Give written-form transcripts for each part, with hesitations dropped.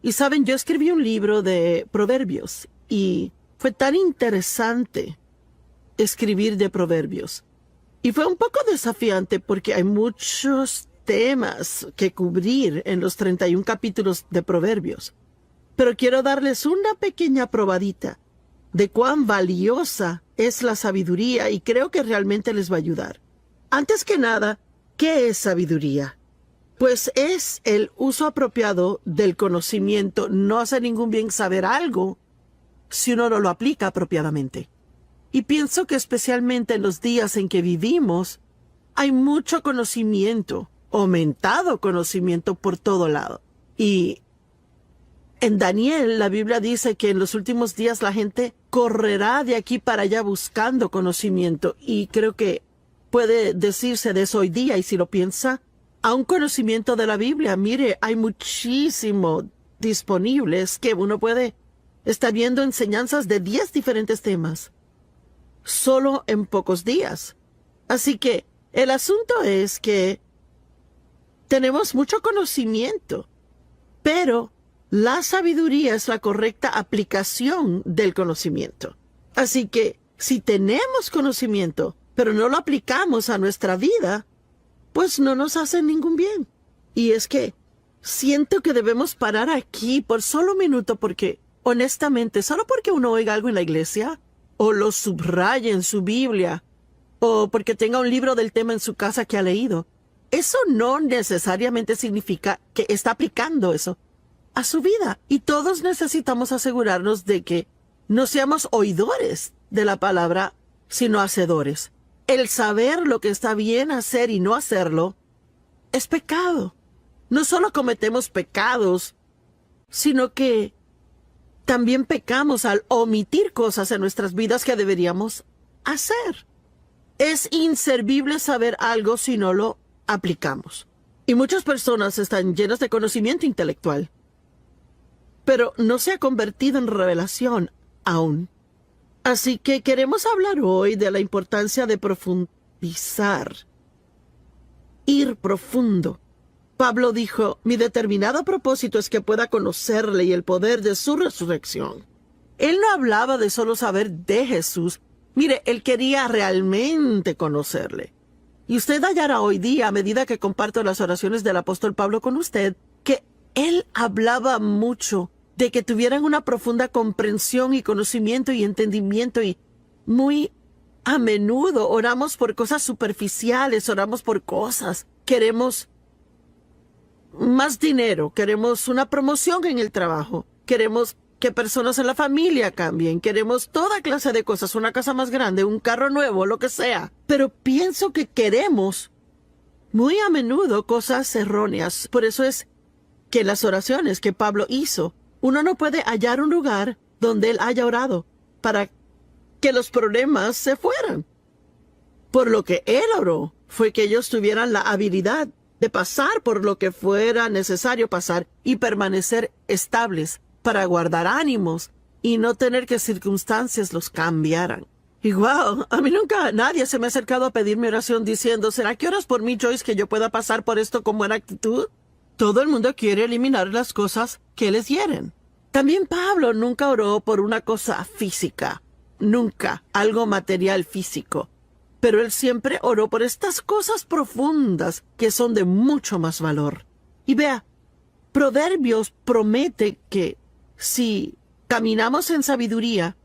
Y saben, yo escribí un libro de proverbios y fue tan interesante escribir de proverbios. Y fue un poco desafiante porque hay muchos temas que cubrir en los 31 capítulos de proverbios. Pero quiero darles una pequeña probadita de cuán valiosa es la sabiduría y creo que realmente les va a ayudar. Antes que nada, ¿qué es sabiduría? Pues es el uso apropiado del conocimiento. No hace ningún bien saber algo si uno no lo aplica apropiadamente. Y pienso que especialmente en los días en que vivimos, hay mucho conocimiento, aumentado conocimiento por todo lado. Y en Daniel, la Biblia dice que en los últimos días la gente correrá de aquí para allá buscando conocimiento. Y creo que puede decirse de eso hoy día. Y si lo piensa, a un conocimiento de la Biblia, mire, hay muchísimo disponibles que uno puede estar viendo enseñanzas de 10 diferentes temas solo en pocos días. Así que el asunto es que tenemos mucho conocimiento, pero la sabiduría es la correcta aplicación del conocimiento. Así que si tenemos conocimiento, pero no lo aplicamos a nuestra vida, pues no nos hace ningún bien. Y es que siento que debemos parar aquí por solo un minuto porque, honestamente, solo porque uno oiga algo en la iglesia, o lo subraye en su Biblia, o porque tenga un libro del tema en su casa que ha leído, eso no necesariamente significa que está aplicando eso a su vida. Y todos necesitamos asegurarnos de que no seamos oidores de la palabra, sino hacedores. El saber lo que está bien hacer y no hacerlo es pecado. No solo cometemos pecados, sino que también pecamos al omitir cosas en nuestras vidas que deberíamos hacer. Es inservible saber algo si no lo aplicamos. Y muchas personas están llenas de conocimiento intelectual, pero no se ha convertido en revelación aún. Así que queremos hablar hoy de la importancia de profundizar, ir profundo. Pablo dijo, mi determinado propósito es que pueda conocerle y el poder de su resurrección. Él no hablaba de solo saber de Jesús. Mire, él quería realmente conocerle. Y usted hallará hoy día, a medida que comparto las oraciones del apóstol Pablo con usted, que él hablaba mucho de que tuvieran una profunda comprensión y conocimiento y entendimiento, y muy a menudo oramos por cosas superficiales, oramos por cosas. Queremos más dinero, queremos una promoción en el trabajo, queremos que personas en la familia cambien, queremos toda clase de cosas, una casa más grande, un carro nuevo, lo que sea. Pero pienso que queremos muy a menudo cosas erróneas. Por eso es que en las oraciones que Pablo hizo, uno no puede hallar un lugar donde él haya orado para que los problemas se fueran. Por lo que él oró fue que ellos tuvieran la habilidad de pasar por lo que fuera necesario pasar y permanecer estables para guardar ánimos y no tener que circunstancias los cambiaran. Y wow, a mí nunca nadie se me ha acercado a pedirme oración diciendo, ¿será que oras por mí, Joyce, que yo pueda pasar por esto con buena actitud? Todo el mundo quiere eliminar las cosas que les hieren. También Pablo nunca oró por una cosa física, nunca algo material físico. Pero él siempre oró por estas cosas profundas que son de mucho más valor. Y vea, Proverbios promete que si caminamos en sabiduría,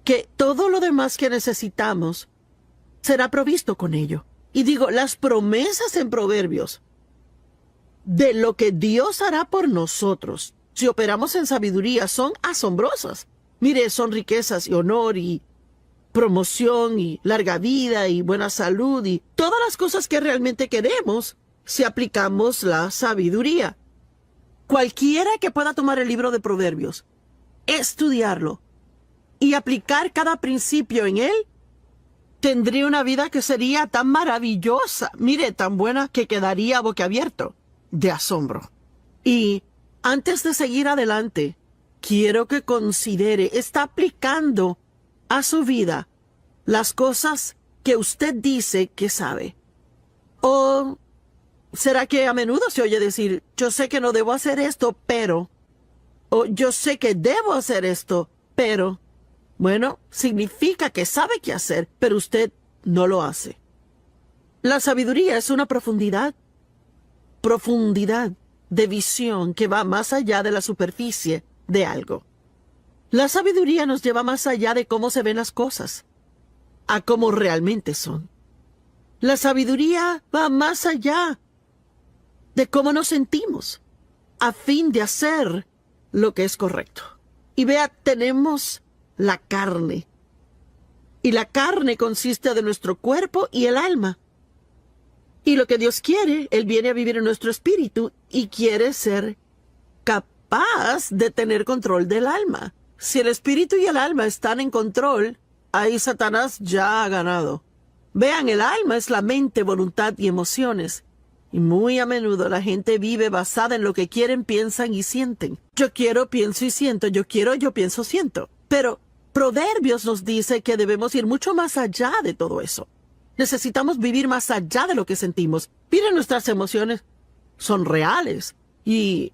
que todo lo demás que necesitamos será provisto con ello. Y digo, las promesas en Proverbios de lo que Dios hará por nosotros si operamos en sabiduría son asombrosas. Mire, son riquezas y honor y promoción y larga vida y buena salud y todas las cosas que realmente queremos si aplicamos la sabiduría. Cualquiera que pueda tomar el libro de Proverbios, estudiarlo y aplicar cada principio en él, tendría una vida que sería tan maravillosa, mire, tan buena que quedaría boquiabierto de asombro. Y antes de seguir adelante, quiero que considere, ¿está aplicando a su vida las cosas que usted dice que sabe? ¿O será que a menudo se oye decir, yo sé que no debo hacer esto, pero O yo sé que debo hacer esto, pero, bueno, significa que sabe qué hacer, pero usted no lo hace. La sabiduría es una profundidad de visión que va más allá de la superficie de algo. La sabiduría nos lleva más allá de cómo se ven las cosas, a cómo realmente son. La sabiduría va más allá de cómo nos sentimos, a fin de hacer lo que es correcto. Y vea, tenemos la carne. Y la carne consiste de nuestro cuerpo y el alma. Y lo que Dios quiere, Él viene a vivir en nuestro espíritu y quiere ser capaz de tener control del alma. Si el espíritu y el alma están en control, ahí Satanás ya ha ganado. Vean, el alma es la mente, voluntad y emociones. Y muy a menudo la gente vive basada en lo que quieren, piensan y sienten. Yo quiero, pienso y siento. Yo quiero, yo pienso, siento. Pero Proverbios nos dice que debemos ir mucho más allá de todo eso. Necesitamos vivir más allá de lo que sentimos. Miren, nuestras emociones son reales. Y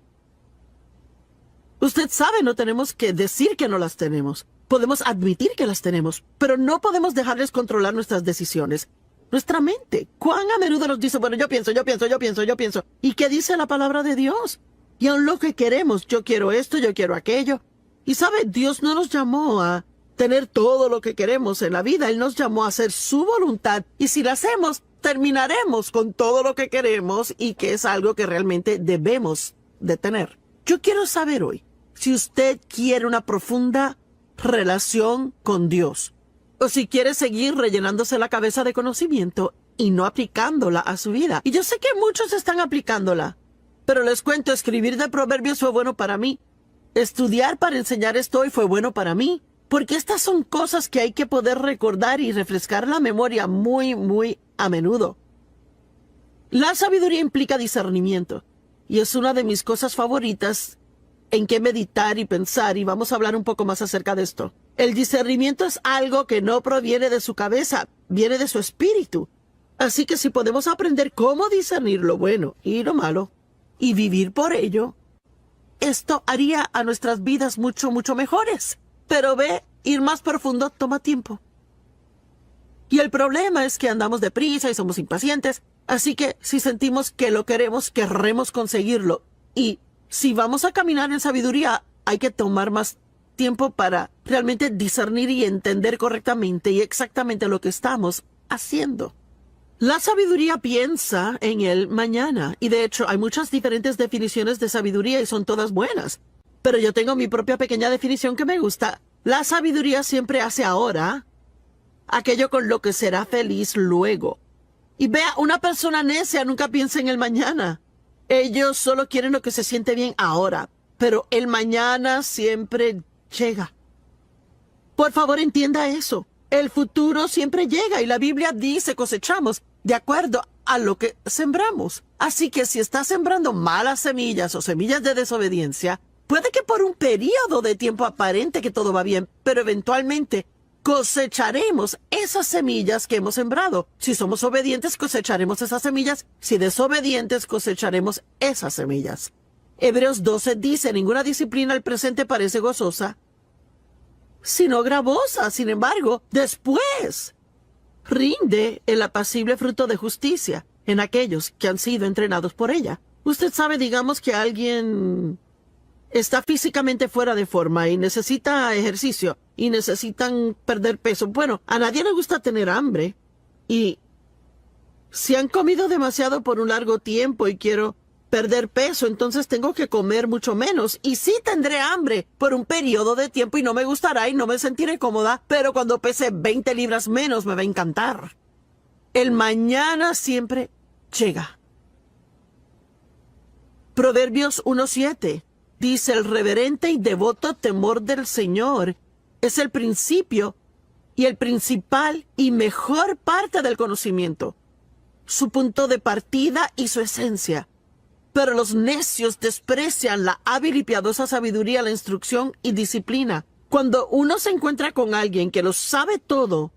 usted sabe, no tenemos que decir que no las tenemos. Podemos admitir que las tenemos, pero no podemos dejarles controlar nuestras decisiones. Nuestra mente, cuán a menudo nos dice, bueno, yo pienso. ¿Y qué dice la palabra de Dios? Y aun lo que queremos, yo quiero esto, yo quiero aquello. Y sabe, Dios no nos llamó a tener todo lo que queremos en la vida. Él nos llamó a hacer su voluntad. Y si la hacemos, terminaremos con todo lo que queremos y que es algo que realmente debemos de tener. Yo quiero saber hoy si usted quiere una profunda relación con Dios, o si quiere seguir rellenándose la cabeza de conocimiento y no aplicándola a su vida. Y yo sé que muchos están aplicándola, pero les cuento, escribir de Proverbios fue bueno para mí. Estudiar para enseñar esto hoy fue bueno para mí, porque estas son cosas que hay que poder recordar y refrescar la memoria muy a menudo. La sabiduría implica discernimiento, y es una de mis cosas favoritas en que meditar y pensar, y vamos a hablar un poco más acerca de esto. El discernimiento es algo que no proviene de su cabeza, viene de su espíritu. Así que si podemos aprender cómo discernir lo bueno y lo malo, y vivir por ello, esto haría a nuestras vidas mucho mejores. Pero ve, ir más profundo toma tiempo. Y el problema es que andamos deprisa y somos impacientes, así que si sentimos que lo queremos, querremos conseguirlo. Y si vamos a caminar en sabiduría, hay que tomar más tiempo para realmente discernir y entender correctamente y exactamente lo que estamos haciendo. La sabiduría piensa en el mañana, y de hecho hay muchas diferentes definiciones de sabiduría y son todas buenas. Pero yo tengo mi propia pequeña definición que me gusta. La sabiduría siempre hace ahora aquello con lo que será feliz luego. Y vea, una persona necia nunca piensa en el mañana. Ellos solo quieren lo que se siente bien ahora, pero el mañana siempre llega. Por favor, entienda eso. El futuro siempre llega y la Biblia dice cosechamos de acuerdo a lo que sembramos. Así que si está sembrando malas semillas o semillas de desobediencia, puede que por un periodo de tiempo aparente que todo va bien, pero eventualmente cosecharemos esas semillas que hemos sembrado. Si somos obedientes, cosecharemos esas semillas. Si desobedientes, cosecharemos esas semillas. Hebreos 12 dice, ninguna disciplina al presente parece gozosa, sino gravosa. Sin embargo, después rinde el apacible fruto de justicia en aquellos que han sido entrenados por ella. Usted sabe, digamos que alguien está físicamente fuera de forma y necesita ejercicio y necesitan perder peso. Bueno, a nadie le gusta tener hambre. Y si han comido demasiado por un largo tiempo y quiero perder peso, entonces tengo que comer mucho menos. Y sí tendré hambre por un periodo de tiempo y no me gustará y no me sentiré cómoda, pero cuando pese 20 libras menos me va a encantar. El mañana siempre llega. Proverbios 1:7 dice, el reverente y devoto temor del Señor es el principio y el principal y mejor parte del conocimiento, su punto de partida y su esencia. Pero los necios desprecian la hábil y piadosa sabiduría, la instrucción y disciplina. Cuando uno se encuentra con alguien que lo sabe todo,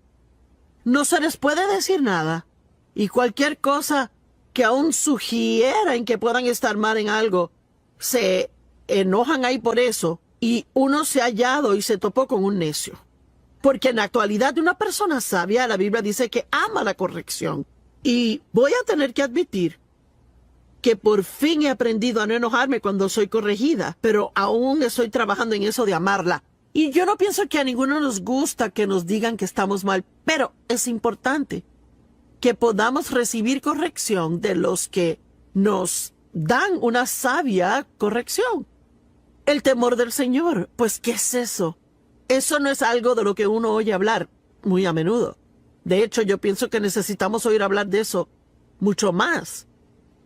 no se les puede decir nada. Y cualquier cosa que aún sugiera en que puedan estar mal en algo, se enojan ahí por eso y uno se ha hallado y se topó con un necio. Porque en la actualidad una persona sabia, la Biblia dice que ama la corrección. Y voy a tener que admitir que por fin he aprendido a no enojarme cuando soy corregida, pero aún estoy trabajando en eso de amarla. Y yo no pienso que a ninguno nos gusta que nos digan que estamos mal, pero es importante que podamos recibir corrección de los que nos dan una sabia corrección. El temor del Señor, pues, ¿qué es eso? Eso no es algo de lo que uno oye hablar muy a menudo. De hecho, yo pienso que necesitamos oír hablar de eso mucho más.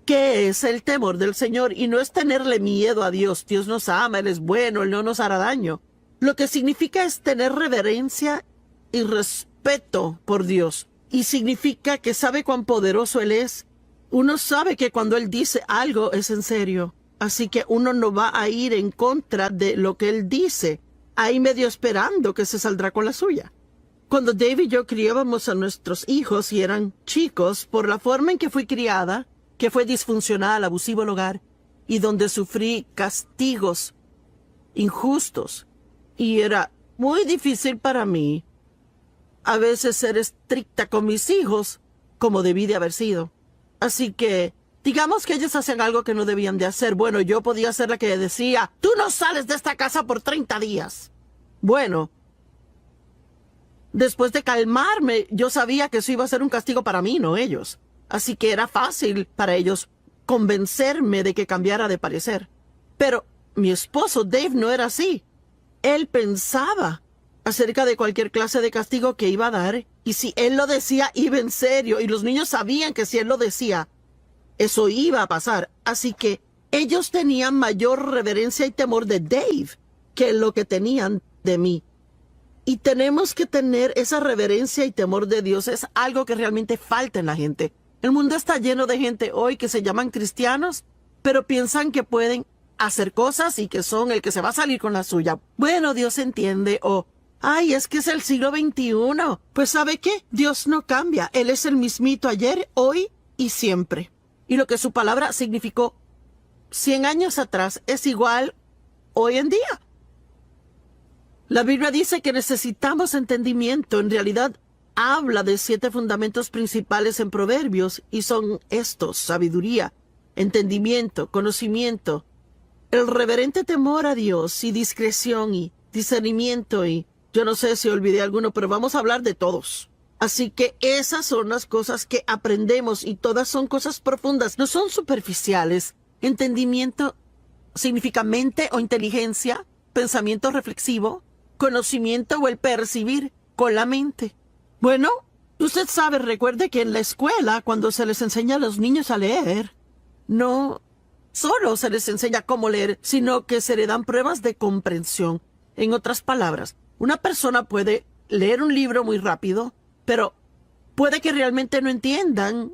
¿Qué es el temor del Señor? Y no es tenerle miedo a Dios. Dios nos ama, Él es bueno, Él no nos hará daño. Lo que significa es tener reverencia y respeto por Dios. Y significa que sabe cuán poderoso Él es. Uno sabe que cuando Él dice algo es en serio. Así que uno no va a ir en contra de lo que Él dice, ahí medio esperando que se saldrá con la suya. Cuando Dave y yo criábamos a nuestros hijos y eran chicos, por la forma en que fui criada, que fue disfuncional, abusivo el hogar, y donde sufrí castigos injustos, y era muy difícil para mí a veces ser estricta con mis hijos como debí de haber sido. Así que, digamos que ellos hacían algo que no debían de hacer. Bueno, yo podía ser la que decía, tú no sales de esta casa por 30 días. Bueno, después de calmarme, yo sabía que eso iba a ser un castigo para mí, no ellos. Así que era fácil para ellos convencerme de que cambiara de parecer. Pero mi esposo Dave no era así. Él pensaba acerca de cualquier clase de castigo que iba a dar, y si él lo decía, iba en serio, y los niños sabían que si él lo decía, eso iba a pasar. Así que ellos tenían mayor reverencia y temor de Dave que lo que tenían de mí. Y tenemos que tener esa reverencia y temor de Dios. Es algo que realmente falta en la gente. El mundo está lleno de gente hoy que se llaman cristianos, pero piensan que pueden hacer cosas y que son el que se va a salir con la suya. Bueno, Dios entiende. O, ay, es que es el siglo XXI. Pues ¿sabe qué? Dios no cambia. Él es el mismito ayer, hoy y siempre. Y lo que su palabra significó 100 años atrás es igual hoy en día. La Biblia dice que necesitamos entendimiento. En realidad, habla de 7 fundamentos principales en Proverbios y son estos: sabiduría, entendimiento, conocimiento, el reverente temor a Dios y discreción y discernimiento y yo no sé si olvidé alguno, pero vamos a hablar de todos. Así que esas son las cosas que aprendemos y todas son cosas profundas, no son superficiales. Entendimiento significa mente o inteligencia, pensamiento reflexivo, conocimiento o el percibir con la mente. Bueno, usted sabe, recuerde que en la escuela, cuando se les enseña a los niños a leer, no solo se les enseña cómo leer, sino que se le dan pruebas de comprensión. En otras palabras, una persona puede leer un libro muy rápido, pero puede que realmente no entiendan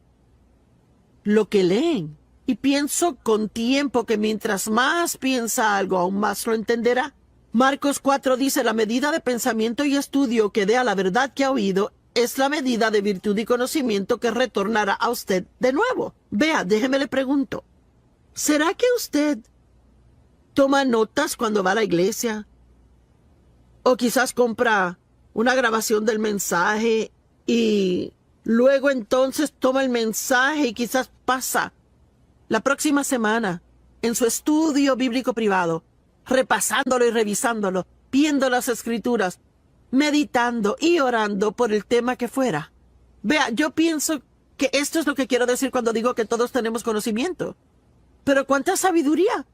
lo que leen. Y pienso con tiempo que mientras más piensa algo, aún más lo entenderá. Marcos 4 dice, la medida de pensamiento y estudio que dé a la verdad que ha oído es la medida de virtud y conocimiento que retornará a usted de nuevo. Vea, déjeme le pregunto, ¿será que usted toma notas cuando va a la iglesia? O quizás compra una grabación del mensaje y luego entonces toma el mensaje y quizás pasa la próxima semana en su estudio bíblico privado, repasándolo y revisándolo, viendo las escrituras, meditando y orando por el tema que fuera. Vea, yo pienso que esto es lo que quiero decir cuando digo que todos tenemos conocimiento. Pero ¿cuánta sabiduría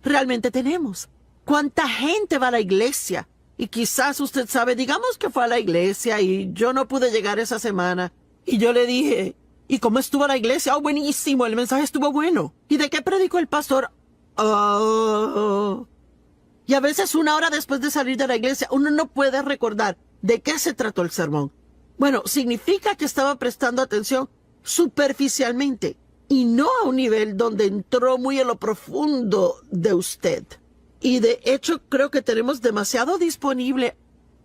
realmente tenemos? ¿Cuánta gente va a la iglesia? Y quizás usted sabe, digamos que fue a la iglesia y yo no pude llegar esa semana. Y yo le dije, ¿y cómo estuvo la iglesia? Oh, buenísimo, el mensaje estuvo bueno. ¿Y de qué predicó el pastor? Oh. Y a veces 1 hora después de salir de la iglesia, uno no puede recordar de qué se trató el sermón. Bueno, significa que estaba prestando atención superficialmente y no a un nivel donde entró muy en lo profundo de usted. Y de hecho creo que tenemos demasiado disponible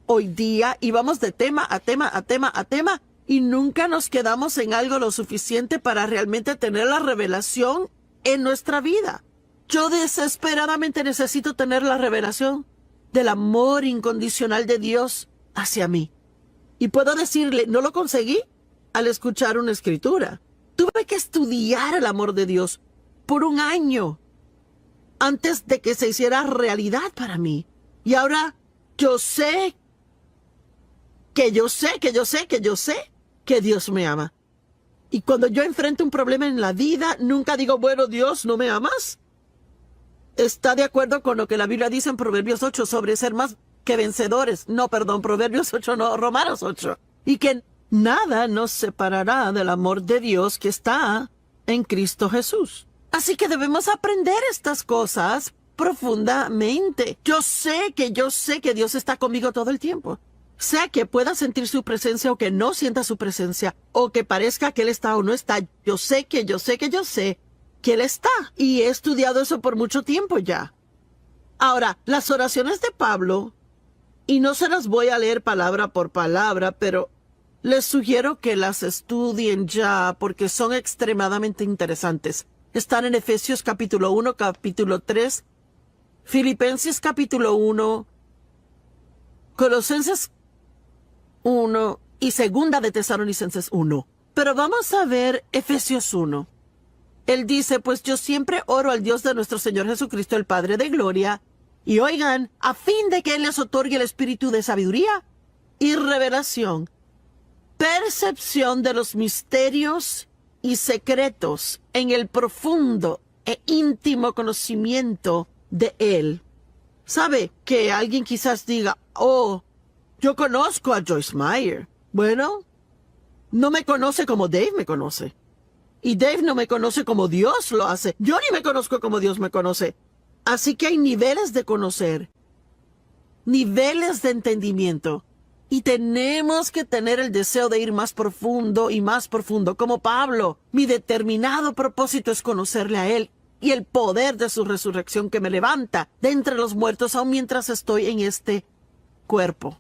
hoy día y vamos de tema a tema a tema a tema y nunca nos quedamos en algo lo suficiente para realmente tener la revelación en nuestra vida. Yo desesperadamente necesito tener la revelación del amor incondicional de Dios hacia mí. Y puedo decirle, no lo conseguí al escuchar una escritura. Tuve que estudiar el amor de Dios por un año antes de que se hiciera realidad para mí. Y ahora yo sé que Dios me ama. Y cuando yo enfrento un problema en la vida, nunca digo, bueno, Dios, ¿no me amas? Está de acuerdo con lo que la Biblia dice en Proverbios 8 sobre ser más que vencedores. No, perdón, Proverbios 8, no, Romanos 8. Y que nada nos separará del amor de Dios que está en Cristo Jesús. Así que debemos aprender estas cosas profundamente. Yo sé que Dios está conmigo todo el tiempo. Sea que pueda sentir su presencia o que no sienta su presencia, o que parezca que Él está o no está, yo sé que Él está. Y he estudiado eso por mucho tiempo ya. Ahora, las oraciones de Pablo, y no se las voy a leer palabra por palabra, pero les sugiero que las estudien ya porque son extremadamente interesantes. Están en Efesios capítulo 1, capítulo 3, Filipenses capítulo 1, Colosenses 1 y Segunda de Tesalonicenses 1. Pero vamos a ver Efesios 1. Él dice, pues yo siempre oro al Dios de nuestro Señor Jesucristo, el Padre de Gloria, y oigan, a fin de que Él les otorgue el espíritu de sabiduría y revelación, percepción de los misterios y secretos en el profundo e íntimo conocimiento de Él. ¿Sabe que alguien quizás diga, oh, yo conozco a Joyce Meyer? Bueno, no me conoce como Dave me conoce. Y Dave no me conoce como Dios lo hace. Yo ni me conozco como Dios me conoce. Así que hay niveles de conocer, niveles de entendimiento. Y tenemos que tener el deseo de ir más profundo y más profundo. Como Pablo, mi determinado propósito es conocerle a Él y el poder de su resurrección que me levanta de entre los muertos aun mientras estoy en este cuerpo.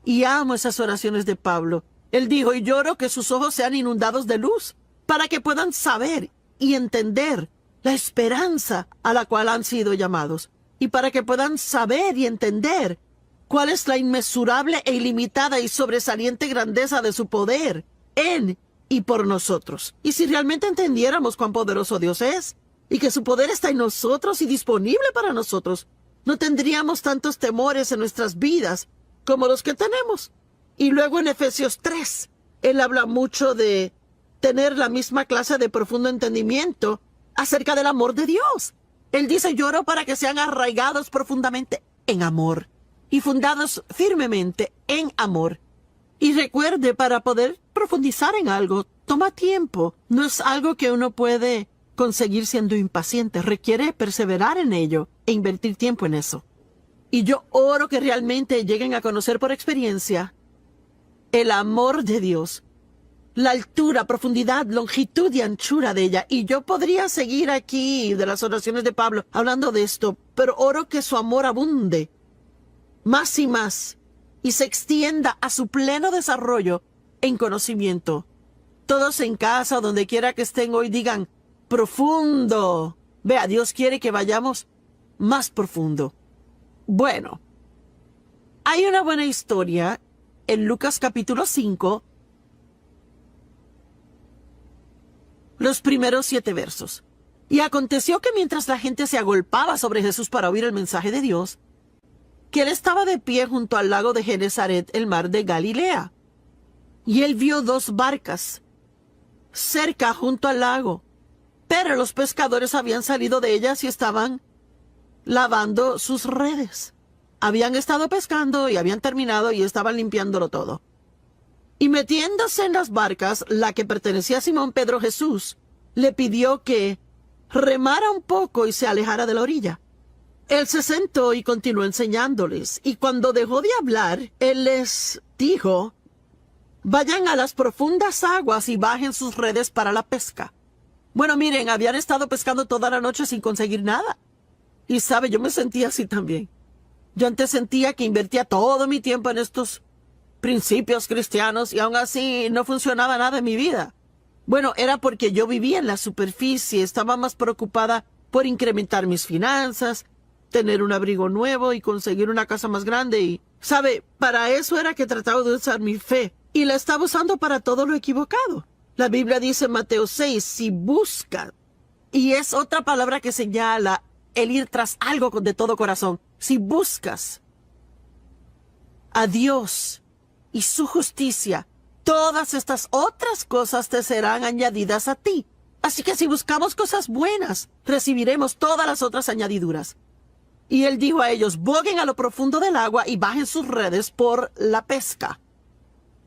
Y amo esas oraciones de Pablo. Él dijo, y lloro que sus ojos sean inundados de luz, para que puedan saber y entender la esperanza a la cual han sido llamados, y para que puedan saber y entender cuál es la inmesurable e ilimitada y sobresaliente grandeza de su poder en y por nosotros. Y si realmente entendiéramos cuán poderoso Dios es, y que su poder está en nosotros y disponible para nosotros, no tendríamos tantos temores en nuestras vidas como los que tenemos. Y luego en Efesios 3, él habla mucho de tener la misma clase de profundo entendimiento acerca del amor de Dios. Él dice, lloro para que sean arraigados profundamente en amor y fundados firmemente en amor. Y recuerde, para poder profundizar en algo, toma tiempo. No es algo que uno puede conseguir siendo impaciente. Requiere perseverar en ello e invertir tiempo en eso. Y yo oro que realmente lleguen a conocer por experiencia el amor de Dios, la altura, profundidad, longitud y anchura de ella. Y yo podría seguir aquí de las oraciones de Pablo hablando de esto, pero oro que su amor abunde más y más y se extienda a su pleno desarrollo en conocimiento. Todos en casa o donde quiera que estén hoy digan, profundo. Vea, Dios quiere que vayamos más profundo. Bueno, hay una buena historia en Lucas capítulo 5, los primeros 7 versos. Y aconteció que mientras la gente se agolpaba sobre Jesús para oír el mensaje de Dios, que él estaba de pie junto al lago de Genezaret, el mar de Galilea. Y él vio 2 barcas cerca junto al lago, pero los pescadores habían salido de ellas y estaban lavando sus redes. Habían estado pescando y habían terminado y estaban limpiándolo todo. Y metiéndose en las barcas, la que pertenecía a Simón Pedro, Jesús le pidió que remara un poco y se alejara de la orilla. Él se sentó y continuó enseñándoles, y cuando dejó de hablar, él les dijo, vayan a las profundas aguas y bajen sus redes para la pesca. Bueno, miren, habían estado pescando toda la noche sin conseguir nada. Y sabe, yo me sentía así también. Yo antes sentía que invertía todo mi tiempo en estos principios cristianos y aún así no funcionaba nada en mi vida. Bueno, era porque yo vivía en la superficie, estaba más preocupada por incrementar mis finanzas, tener un abrigo nuevo y conseguir una casa más grande. Y, ¿sabe? Para eso era que trataba de usar mi fe. Y la estaba usando para todo lo equivocado. La Biblia dice en Mateo 6, si buscan, y es otra palabra que señala el ir tras algo de todo corazón. Si buscas a Dios y su justicia, todas estas otras cosas te serán añadidas a ti. Así que si buscamos cosas buenas, recibiremos todas las otras añadiduras. Y él dijo a ellos, boguen a lo profundo del agua y bajen sus redes por la pesca.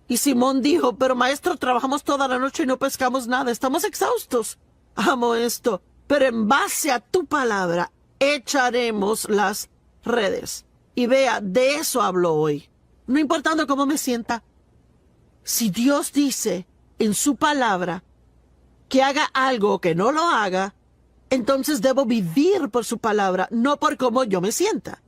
Y Simón dijo, pero maestro, trabajamos toda la noche y no pescamos nada, estamos exhaustos. Amo esto, pero en base a tu palabra echaremos las redes. Y vea, de eso hablo hoy. No importando cómo me sienta, si Dios dice en su palabra que haga algo o que no lo haga, entonces debo vivir por su palabra, no por cómo yo me sienta.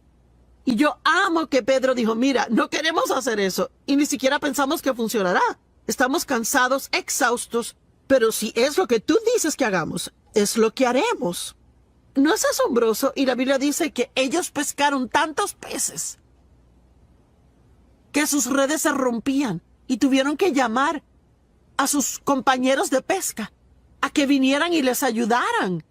Y yo amo que Pedro dijo, mira, no queremos hacer eso y ni siquiera pensamos que funcionará. Estamos cansados, exhaustos, pero si es lo que tú dices que hagamos, es lo que haremos. ¿No es asombroso? Y la Biblia dice que ellos pescaron tantos peces que sus redes se rompían y tuvieron que llamar a sus compañeros de pesca a que vinieran y les ayudaran.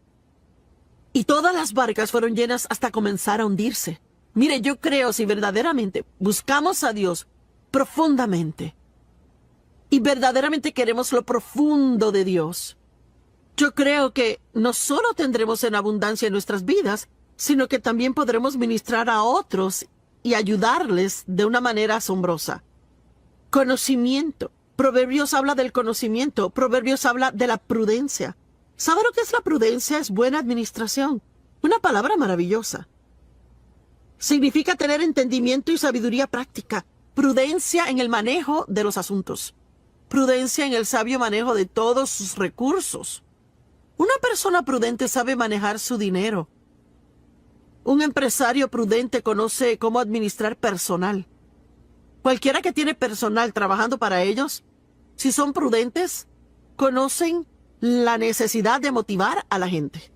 Y todas las barcas fueron llenas hasta comenzar a hundirse. Mire, yo creo si verdaderamente buscamos a Dios profundamente y verdaderamente queremos lo profundo de Dios, yo creo que no solo tendremos en abundancia en nuestras vidas, sino que también podremos ministrar a otros y ayudarles de una manera asombrosa. Conocimiento. Proverbios habla del conocimiento. Proverbios habla de la prudencia. ¿Sabe lo que es la prudencia? Es buena administración. Una palabra maravillosa. Significa tener entendimiento y sabiduría práctica. Prudencia en el manejo de los asuntos. Prudencia en el sabio manejo de todos sus recursos. Una persona prudente sabe manejar su dinero. Un empresario prudente conoce cómo administrar personal. Cualquiera que tiene personal trabajando para ellos, si son prudentes, conocen la necesidad de motivar a la gente.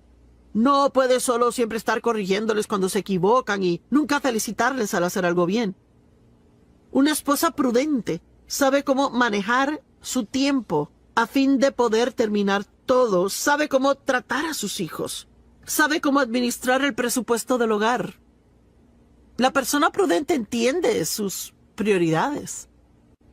No puede solo siempre estar corrigiéndoles cuando se equivocan y nunca felicitarles al hacer algo bien. Una esposa prudente sabe cómo manejar su tiempo a fin de poder terminar todo. Sabe cómo tratar a sus hijos. Sabe cómo administrar el presupuesto del hogar. La persona prudente entiende sus prioridades.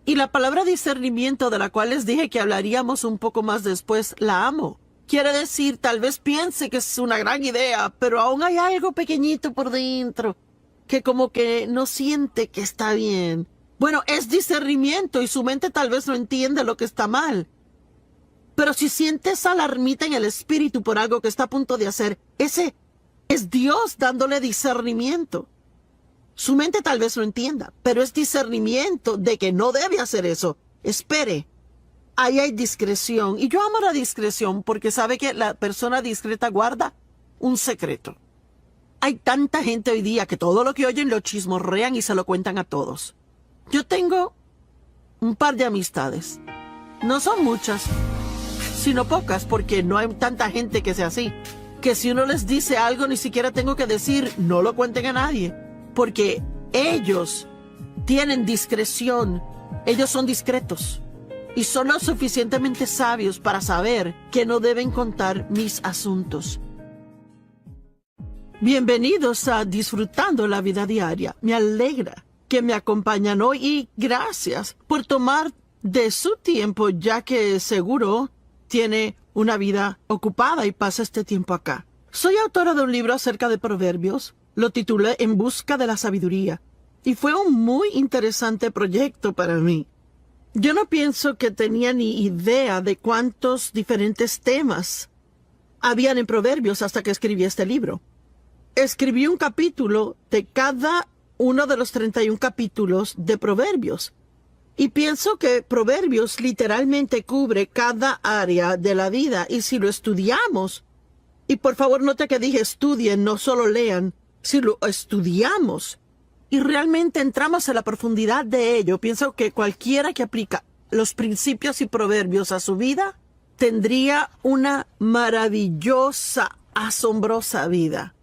Y la palabra discernimiento, de la cual les dije que hablaríamos un poco más después, la amo. Quiere decir, tal vez piense que es una gran idea, pero aún hay algo pequeñito por dentro que como que no siente que está bien. Bueno, es discernimiento y su mente tal vez no entiende lo que está mal. Pero si sientes alarmita en el espíritu por algo que está a punto de hacer, ese es Dios dándole discernimiento. Su mente tal vez no entienda, pero es discernimiento de que no debe hacer eso. Espere. Ahí hay discreción. Y yo amo la discreción porque sabe que la persona discreta guarda un secreto. Hay tanta gente hoy día que todo lo que oyen lo chismorrean y se lo cuentan a todos. Yo tengo un par de amistades. No son muchas, sino pocas, porque no hay tanta gente que sea así. Que si uno les dice algo, ni siquiera tengo que decir, no lo cuenten a nadie. Porque ellos tienen discreción. Ellos son discretos. Y son lo suficientemente sabios para saber que no deben contar mis asuntos. Bienvenidos a Disfrutando la Vida Diaria. Me alegra que me acompañan hoy y gracias por tomar de su tiempo, ya que seguro tiene una vida ocupada y pasa este tiempo acá. Soy autora de un libro acerca de proverbios. Lo titulé En busca de la sabiduría. Y fue un muy interesante proyecto para mí. Yo no pienso que tenía ni idea de cuántos diferentes temas habían en Proverbios hasta que escribí este libro. Escribí un capítulo de cada uno de los 31 capítulos de Proverbios. Y pienso que Proverbios literalmente cubre cada área de la vida. Y si lo estudiamos, y por favor note que dije estudien, no solo lean, si lo estudiamos y realmente entramos en la profundidad de ello, pienso que cualquiera que aplica los principios y proverbios a su vida tendría una maravillosa asombrosa vida.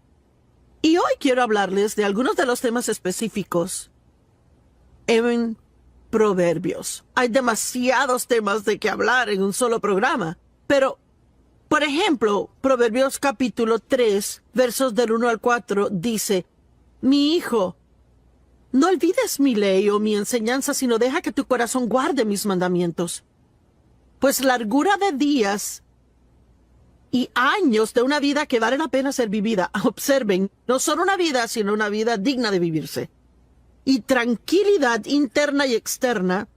Y hoy quiero hablarles de algunos de los temas específicos en Proverbios. Hay demasiados temas de que hablar en un solo programa, pero, por ejemplo, Proverbios capítulo 3, versos del 1 al 4, dice: Mi hijo, no olvides mi ley o mi enseñanza, sino deja que tu corazón guarde mis mandamientos. Pues largura de días y años de una vida que vale la pena ser vivida. Observen, no solo una vida, sino una vida digna de vivirse. Y tranquilidad interna y externa,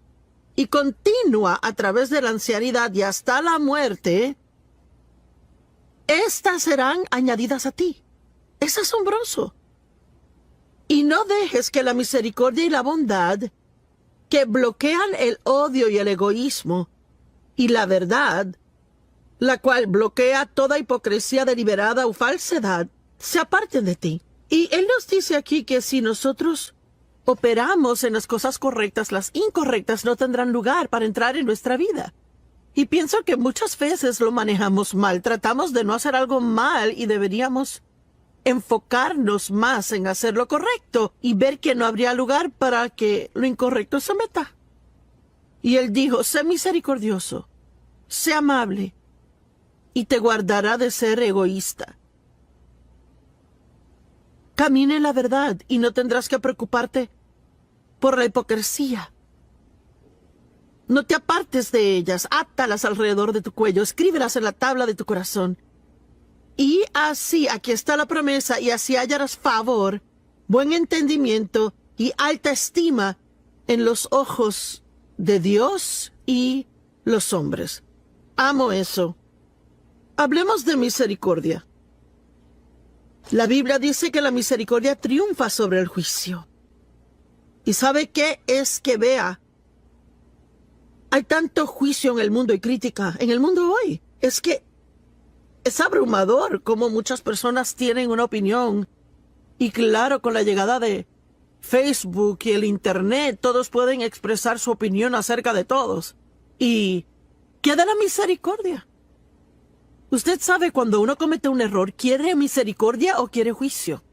y continua a través de la ancianidad y hasta la muerte, estas serán añadidas a ti. Es asombroso. Y no dejes que la misericordia y la bondad, que bloquean el odio y el egoísmo, y la verdad, la cual bloquea toda hipocresía deliberada o falsedad, se aparten de ti. Y él nos dice aquí que si nosotros operamos en las cosas correctas, las incorrectas no tendrán lugar para entrar en nuestra vida. Y pienso que muchas veces lo manejamos mal. Tratamos de no hacer algo mal y deberíamos enfocarnos más en hacer lo correcto y ver que no habría lugar para que lo incorrecto se meta. Y él dijo: sé misericordioso, sé amable, y te guardará de ser egoísta. Camina en la verdad y no tendrás que preocuparte por la hipocresía. No te apartes de ellas, átalas alrededor de tu cuello, escríbelas en la tabla de tu corazón. Y así, aquí está la promesa, y así hallarás favor, buen entendimiento y alta estima en los ojos de Dios y los hombres. Amo eso. Hablemos de misericordia. La Biblia dice que la misericordia triunfa sobre el juicio. ¿Y sabe qué es que vea? Hay tanto juicio en el mundo y crítica en el mundo hoy. Es que es abrumador cómo muchas personas tienen una opinión. Y claro, con la llegada de Facebook y el Internet, todos pueden expresar su opinión acerca de todos. ¿Y qué de la misericordia? Usted sabe, cuando uno comete un error, ¿quiere misericordia o quiere juicio?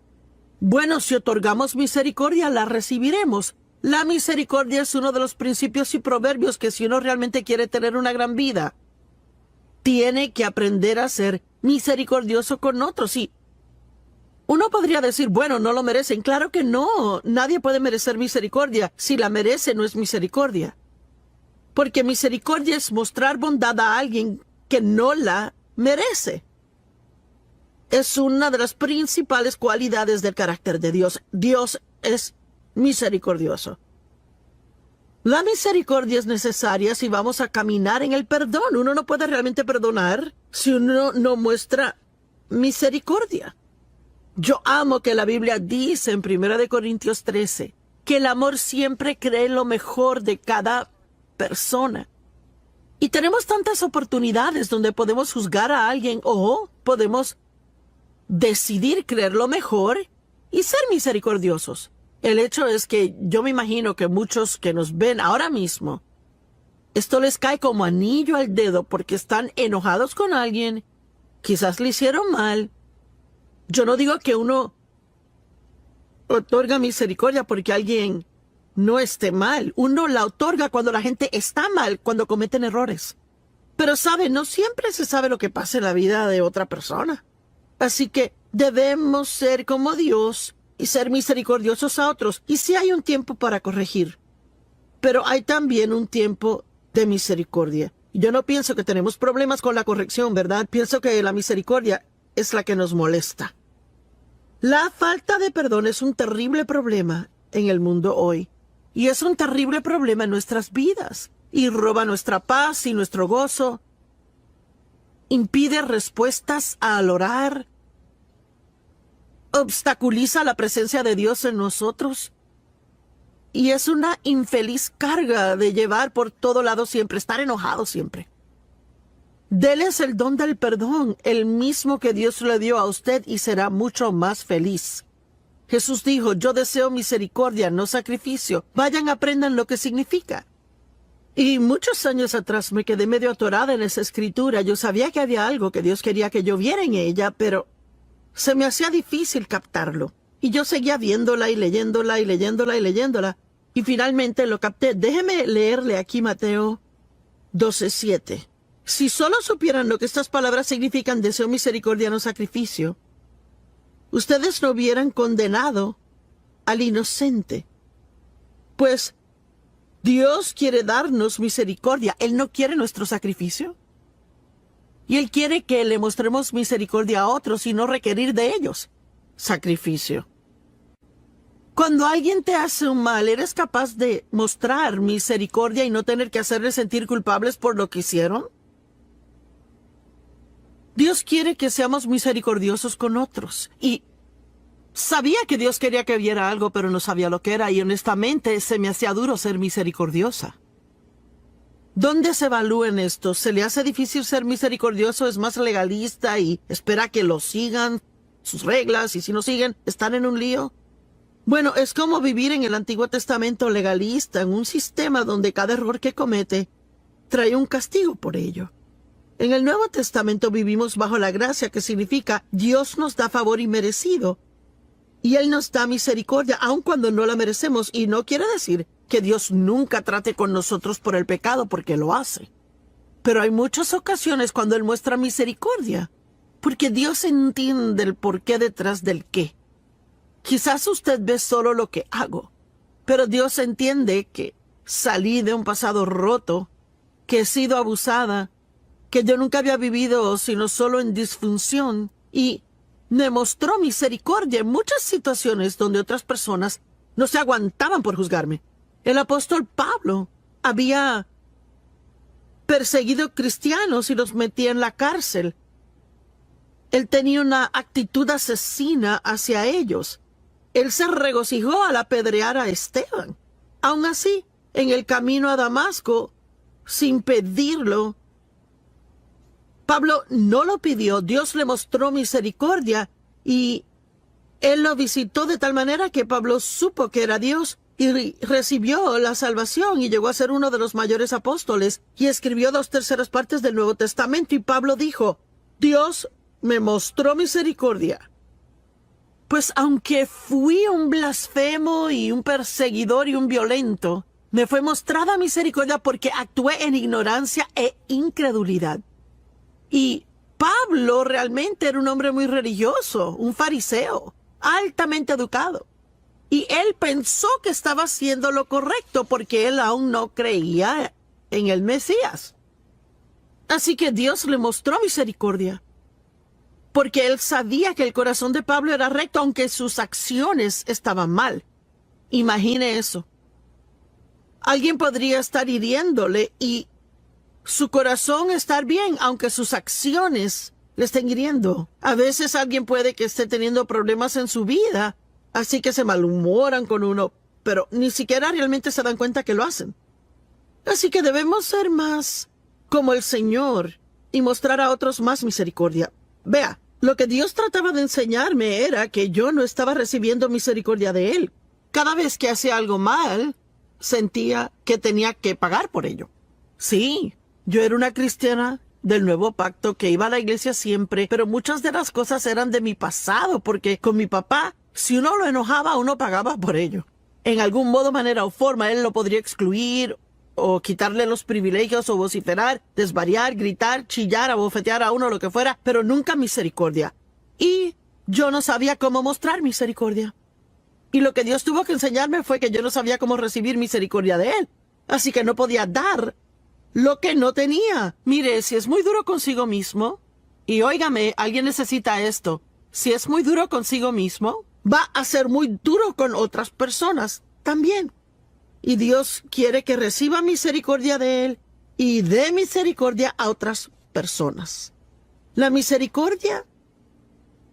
Bueno, si otorgamos misericordia, la recibiremos. La misericordia es uno de los principios y proverbios que, si uno realmente quiere tener una gran vida, tiene que aprender a ser misericordioso con otros. Y uno podría decir: bueno, no lo merecen. Claro que no. Nadie puede merecer misericordia. Si la merece, no es misericordia. Porque misericordia es mostrar bondad a alguien que no la merece. Es una de las principales cualidades del carácter de Dios. Dios es misericordioso. La misericordia es necesaria si vamos a caminar en el perdón. Uno no puede realmente perdonar si uno no muestra misericordia. Yo amo que la Biblia dice en 1 Corintios 13 que el amor siempre cree lo mejor de cada persona. Y tenemos tantas oportunidades donde podemos juzgar a alguien o podemos decidir creer lo mejor y ser misericordiosos. El hecho es que yo me imagino que muchos que nos ven ahora mismo, esto les cae como anillo al dedo porque están enojados con alguien, quizás le hicieron mal. Yo no digo que uno otorga misericordia porque alguien no esté mal. Uno la otorga cuando la gente está mal, cuando cometen errores. Pero sabe, no siempre se sabe lo que pasa en la vida de otra persona. Así que debemos ser como Dios y ser misericordiosos a otros. Y sí hay un tiempo para corregir, pero hay también un tiempo de misericordia. Yo no pienso que tenemos problemas con la corrección, ¿verdad? Pienso que la misericordia es la que nos molesta. La falta de perdón es un terrible problema en el mundo hoy. Y es un terrible problema en nuestras vidas. Y roba nuestra paz y nuestro gozo. Impide respuestas al orar. Obstaculiza la presencia de Dios en nosotros. Y es una infeliz carga de llevar por todo lado siempre, estar enojado siempre. Déles el don del perdón, el mismo que Dios le dio a usted, y será mucho más feliz. Jesús dijo: yo deseo misericordia, no sacrificio. Vayan, aprendan lo que significa. Y muchos años atrás me quedé medio atorada en esa escritura. Yo sabía que había algo que Dios quería que yo viera en ella, pero se me hacía difícil captarlo. Y yo seguía viéndola y leyéndola y leyéndola y leyéndola. Y finalmente lo capté. Déjeme leerle aquí Mateo 12:7. Si solo supieran lo que estas palabras significan, deseo, misericordia, no sacrificio, ustedes no hubieran condenado al inocente. Pues Dios quiere darnos misericordia. Él no quiere nuestro sacrificio. Y Él quiere que le mostremos misericordia a otros y no requerir de ellos sacrificio. Cuando alguien te hace un mal, ¿eres capaz de mostrar misericordia y no tener que hacerles sentir culpables por lo que hicieron? Dios quiere que seamos misericordiosos con otros. Y sabía que Dios quería que viera algo, pero no sabía lo que era. Y honestamente se me hacía duro ser misericordiosa. ¿Dónde se evalúa en esto? ¿Se le hace difícil ser misericordioso? ¿Es más legalista y espera que lo sigan sus reglas? Y si no siguen, ¿están en un lío? Bueno, es como vivir en el Antiguo Testamento legalista, en un sistema donde cada error que comete trae un castigo por ello. En el Nuevo Testamento vivimos bajo la gracia, que significa Dios nos da favor inmerecido. Y Él nos da misericordia, aun cuando no la merecemos. Y no quiere decir que Dios nunca trate con nosotros por el pecado, porque lo hace. Pero hay muchas ocasiones cuando Él muestra misericordia, porque Dios entiende el porqué detrás del qué. Quizás usted ve solo lo que hago, pero Dios entiende que salí de un pasado roto, que he sido abusada, que yo nunca había vivido sino solo en disfunción, y me mostró misericordia en muchas situaciones donde otras personas no se aguantaban por juzgarme. El apóstol Pablo había perseguido cristianos y los metía en la cárcel. Él tenía una actitud asesina hacia ellos. Él se regocijó al apedrear a Esteban. Aun así, en el camino a Damasco, sin pedirlo, Pablo no lo pidió. Dios le mostró misericordia y Él lo visitó de tal manera que Pablo supo que era Dios y recibió la salvación y llegó a ser uno de los mayores apóstoles y escribió 2/3 partes del Nuevo Testamento. Y Pablo dijo, Dios me mostró misericordia. Pues aunque fui un blasfemo y un perseguidor y un violento, me fue mostrada misericordia porque actué en ignorancia e incredulidad. Y Pablo realmente era un hombre muy religioso, un fariseo, altamente educado. Y él pensó que estaba haciendo lo correcto porque él aún no creía en el Mesías. Así que Dios le mostró misericordia, porque él sabía que el corazón de Pablo era recto, aunque sus acciones estaban mal. Imagine eso. Alguien podría estar hiriéndole y su corazón estar bien, aunque sus acciones le estén hiriendo. A veces alguien puede que esté teniendo problemas en su vida, así que se malhumoran con uno, pero ni siquiera realmente se dan cuenta que lo hacen. Así que debemos ser más como el Señor y mostrar a otros más misericordia. Vea, lo que Dios trataba de enseñarme era que yo no estaba recibiendo misericordia de Él. Cada vez que hacía algo mal, sentía que tenía que pagar por ello. Sí, yo era una cristiana del Nuevo Pacto que iba a la iglesia siempre, pero muchas de las cosas eran de mi pasado, porque con mi papá, si uno lo enojaba, uno pagaba por ello. En algún modo, manera o forma, él lo podría excluir o quitarle los privilegios o vociferar, desvariar, gritar, chillar, abofetear a uno, lo que fuera, pero nunca misericordia. Y yo no sabía cómo mostrar misericordia. Y lo que Dios tuvo que enseñarme fue que yo no sabía cómo recibir misericordia de Él. Así que no podía dar lo que no tenía. Mire, si es muy duro consigo mismo, y óigame, alguien necesita esto, si es muy duro consigo mismo, va a ser muy duro con otras personas también. Y Dios quiere que reciba misericordia de Él y dé misericordia a otras personas. La misericordia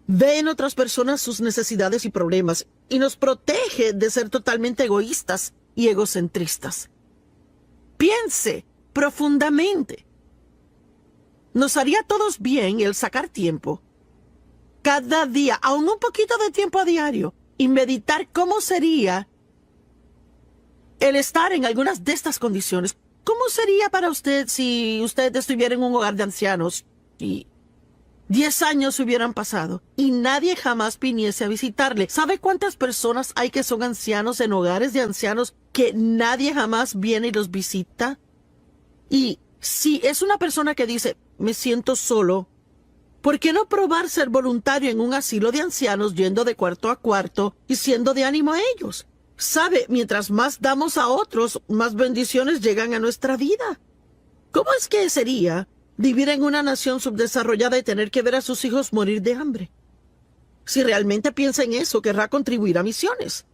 ve en otras personas sus necesidades y problemas y nos protege de ser totalmente egoístas y egocentristas. Piense profundamente. Nos haría a todos bien el sacar tiempo cada día, aún un poquito de tiempo a diario, y meditar cómo sería el estar en algunas de estas condiciones. ¿cómo sería para usted si usted estuviera en un hogar de ancianos y 10 años hubieran pasado y nadie jamás viniese a visitarle? ¿Sabe cuántas personas hay que son ancianos en hogares de ancianos que nadie jamás viene y los visita? Y si es una persona que dice, me siento solo, ¿por qué no probar ser voluntario en un asilo de ancianos yendo de cuarto a cuarto y siendo de ánimo a ellos? Sabe, mientras más damos a otros, más bendiciones llegan a nuestra vida. ¿Cómo es que sería vivir en una nación subdesarrollada y tener que ver a sus hijos morir de hambre? Si realmente piensa en eso, querrá contribuir a misiones.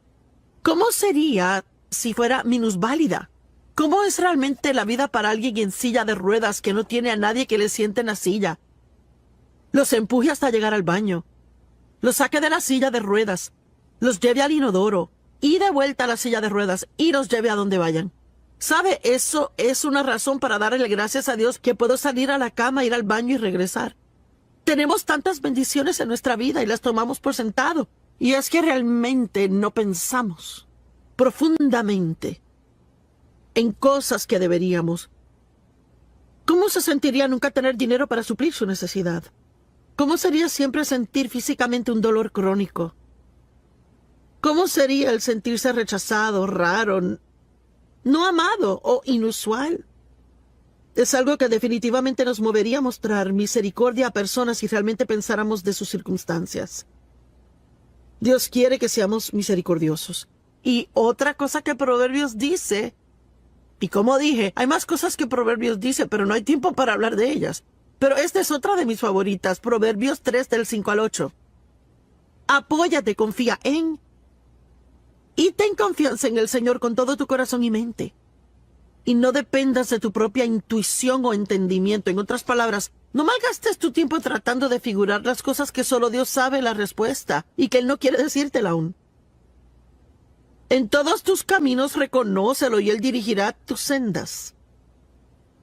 ¿Cómo sería si fuera minusválida? ¿Cómo es realmente la vida para alguien en silla de ruedas que no tiene a nadie que le siente en la silla? Los empuje hasta llegar al baño, los saque de la silla de ruedas, los lleve al inodoro y de vuelta a la silla de ruedas y los lleve a donde vayan. ¿Sabe? Eso es una razón para darle gracias a Dios que puedo salir a la cama, ir al baño y regresar. Tenemos tantas bendiciones en nuestra vida y las tomamos por sentado. Y es que realmente no pensamos profundamente en cosas que deberíamos. ¿Cómo se sentiría nunca tener dinero para suplir su necesidad? ¿Cómo sería siempre sentir físicamente un dolor crónico? ¿Cómo sería el sentirse rechazado, raro, no amado o inusual? Es algo que definitivamente nos movería a mostrar misericordia a personas si realmente pensáramos de sus circunstancias. Dios quiere que seamos misericordiosos. Y otra cosa que Proverbios dice, y como dije, hay más cosas que Proverbios dice, pero no hay tiempo para hablar de ellas. Pero esta es otra de mis favoritas, Proverbios 3 del 5 al 8. Apóyate, confía en y ten confianza en el Señor con todo tu corazón y mente. Y no dependas de tu propia intuición o entendimiento. En otras palabras, no malgastes tu tiempo tratando de figurar las cosas que solo Dios sabe la respuesta y que Él no quiere decírtela aún. En todos tus caminos reconócelo y Él dirigirá tus sendas.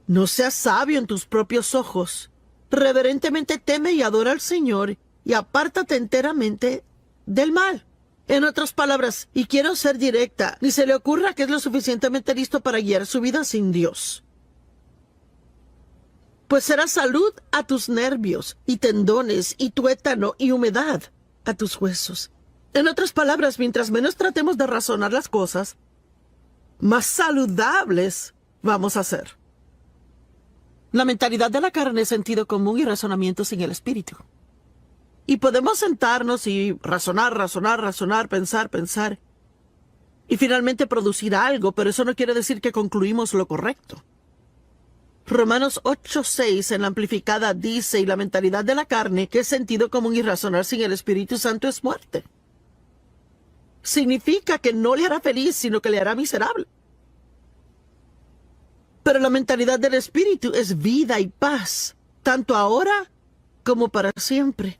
No seas sabio en tus propios ojos. Reverentemente teme y adora al Señor y apártate enteramente del mal. En otras palabras, y quiero ser directa, ni se le ocurra que es lo suficientemente listo para guiar su vida sin Dios. Pues será salud a tus nervios y tendones y tuétano y humedad a tus huesos. En otras palabras, mientras menos tratemos de razonar las cosas, más saludables vamos a ser. La mentalidad de la carne es sentido común y razonamiento sin el espíritu. Y podemos sentarnos y razonar, pensar, y finalmente producir algo, pero eso no quiere decir que concluimos lo correcto. Romanos 8:6 en la amplificada dice, y la mentalidad de la carne, que es sentido común y razonar sin el Espíritu Santo es muerte. Significa que no le hará feliz, sino que le hará miserable. Pero la mentalidad del Espíritu es vida y paz, tanto ahora como para siempre.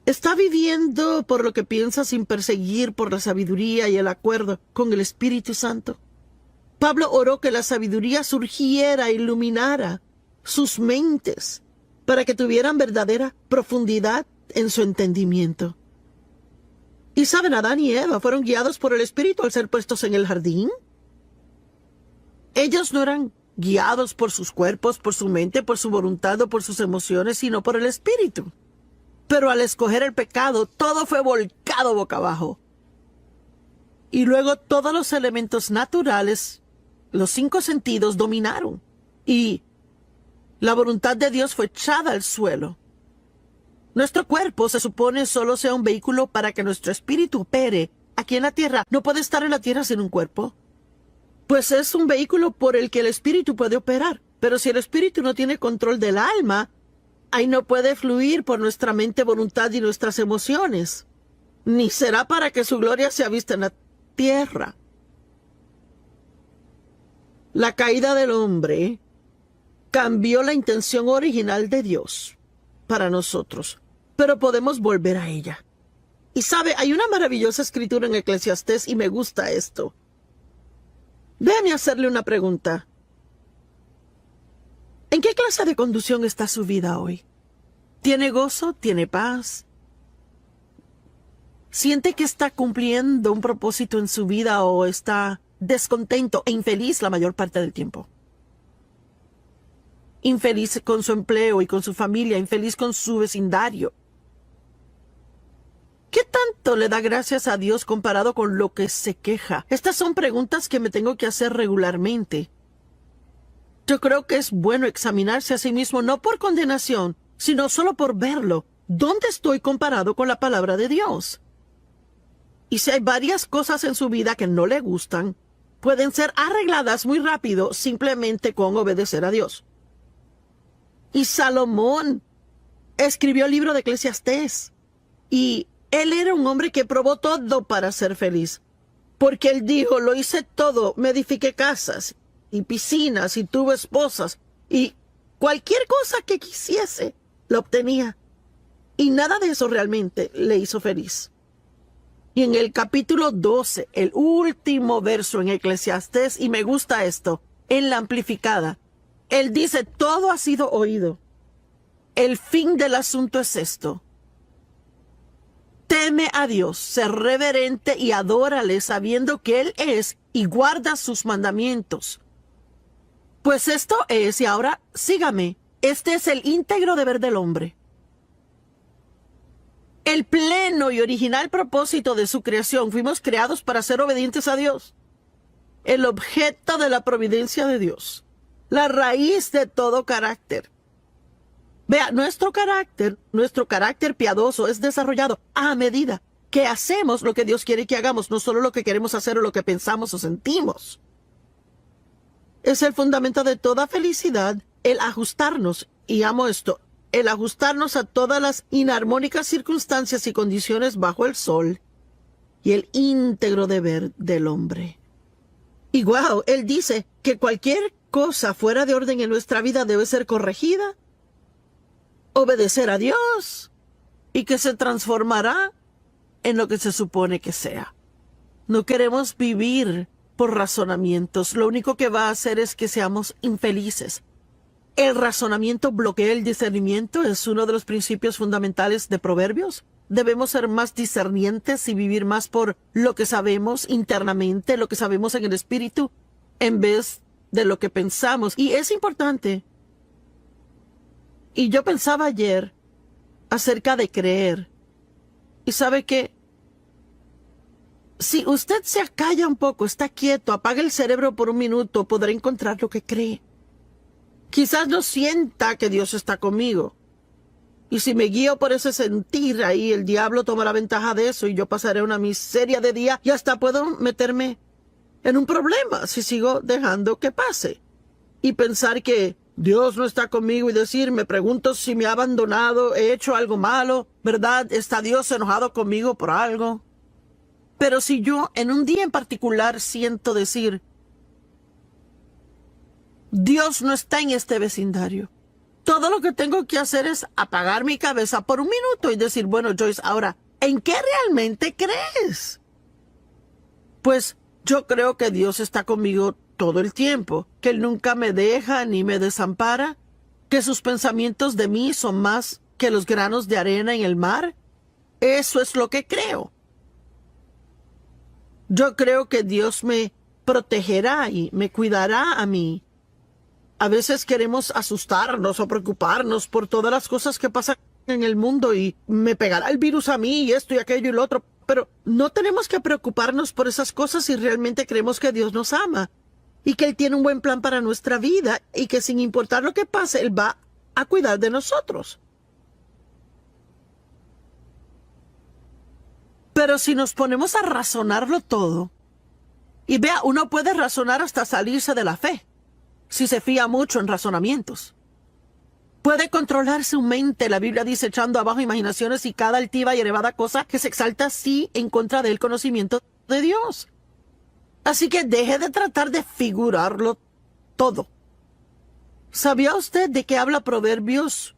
Está viviendo por lo que piensa sin perseguir por la sabiduría y el acuerdo con el Espíritu Santo. Pablo oró que la sabiduría surgiera e iluminara sus mentes para que tuvieran verdadera profundidad en su entendimiento. Y saben, Adán y Eva fueron guiados por el Espíritu al ser puestos en el jardín. Ellos no eran guiados por sus cuerpos, por su mente, por su voluntad o por sus emociones, sino por el Espíritu. Pero al escoger el pecado, todo fue volcado boca abajo. Y luego todos los elementos naturales, los 5 sentidos, dominaron. Y la voluntad de Dios fue echada al suelo. Nuestro cuerpo se supone solo sea un vehículo para que nuestro espíritu opere aquí en la tierra. No puede estar en la tierra sin un cuerpo. Pues es un vehículo por el que el espíritu puede operar. Pero si el espíritu no tiene control del alma, ahí no puede fluir por nuestra mente, voluntad y nuestras emociones. Ni será para que su gloria sea vista en la tierra. La caída del hombre cambió la intención original de Dios para nosotros, pero podemos volver a ella. Y sabe, hay una maravillosa escritura en Eclesiastés y me gusta esto. Déjame hacerle una pregunta. ¿En qué clase de conducción está su vida hoy? ¿Tiene gozo? ¿Tiene paz? ¿Siente que está cumpliendo un propósito en su vida o está descontento e infeliz la mayor parte del tiempo. Infeliz con su empleo y con su familia, infeliz con su vecindario. ¿Qué tanto le da gracias a Dios comparado con lo que se queja? Estas son preguntas que me tengo que hacer regularmente. Yo creo que es bueno examinarse a sí mismo no por condenación, sino solo por verlo. ¿Dónde estoy comparado con la palabra de Dios? Y si hay varias cosas en su vida que no le gustan, pueden ser arregladas muy rápido simplemente con obedecer a Dios. Y Salomón escribió el libro de Eclesiastés. Y él era un hombre que probó todo para ser feliz. Porque él dijo, lo hice todo, me edifiqué casas y piscinas y tuve esposas. Y cualquier cosa que quisiese, lo obtenía. Y nada de eso realmente le hizo feliz. Y en el capítulo 12, el último verso en Eclesiastés, y me gusta esto, en la amplificada, él dice, todo ha sido oído. El fin del asunto es esto. Teme a Dios, sé reverente y adórale sabiendo que Él es y guarda sus mandamientos. Pues esto es, y ahora sígame, este es el íntegro deber del hombre. El pleno y original propósito de su creación, fuimos creados para ser obedientes a Dios. El objeto de la providencia de Dios. La raíz de todo carácter. Vea, nuestro carácter piadoso es desarrollado a medida que hacemos lo que Dios quiere que hagamos, no solo lo que queremos hacer o lo que pensamos o sentimos. Es el fundamento de toda felicidad, el ajustarnos, y amo esto, el ajustarnos a todas las inarmónicas circunstancias y condiciones bajo el sol y el íntegro deber del hombre. Y wow, él dice que cualquier cosa fuera de orden en nuestra vida debe ser corregida, obedecer a Dios y que se transformará en lo que se supone que sea. No queremos vivir por razonamientos. Lo único que va a hacer es que seamos infelices. El razonamiento bloquea el discernimiento, es uno de los principios fundamentales de Proverbios. Debemos ser más discernientes y vivir más por lo que sabemos internamente, lo que sabemos en el espíritu, en vez de lo que pensamos. Y es importante. Y yo pensaba ayer acerca de creer. Y sabe que si usted se acalla un poco, está quieto, apaga el cerebro por un minuto, podrá encontrar lo que cree. Quizás no sienta que Dios está conmigo. Y si me guío por ese sentir, ahí el diablo tomará ventaja de eso y yo pasaré una miseria de día y hasta puedo meterme en un problema si sigo dejando que pase. Y pensar que Dios no está conmigo y decir, me pregunto si me ha abandonado, he hecho algo malo, ¿verdad? ¿Está Dios enojado conmigo por algo? Pero si yo en un día en particular siento decir, Dios no está en este vecindario. Todo lo que tengo que hacer es apagar mi cabeza por un minuto y decir, bueno, Joyce, ahora, ¿en qué realmente crees? Pues yo creo que Dios está conmigo todo el tiempo, que Él nunca me deja ni me desampara, que sus pensamientos de mí son más que los granos de arena en el mar. Eso es lo que creo. Yo creo que Dios me protegerá y me cuidará a mí. A veces queremos asustarnos o preocuparnos por todas las cosas que pasan en el mundo y me pegará el virus a mí y esto y aquello y lo otro. Pero no tenemos que preocuparnos por esas cosas si realmente creemos que Dios nos ama y que Él tiene un buen plan para nuestra vida y que sin importar lo que pase, Él va a cuidar de nosotros. Pero si nos ponemos a razonarlo todo, y vea, uno puede razonar hasta salirse de la fe, si se fía mucho en razonamientos. Puede controlar su mente, la Biblia dice, echando abajo imaginaciones y cada altiva y elevada cosa que se exalta así en contra del conocimiento de Dios. Así que deje de tratar de figurarlo todo. ¿Sabía usted de qué habla Proverbios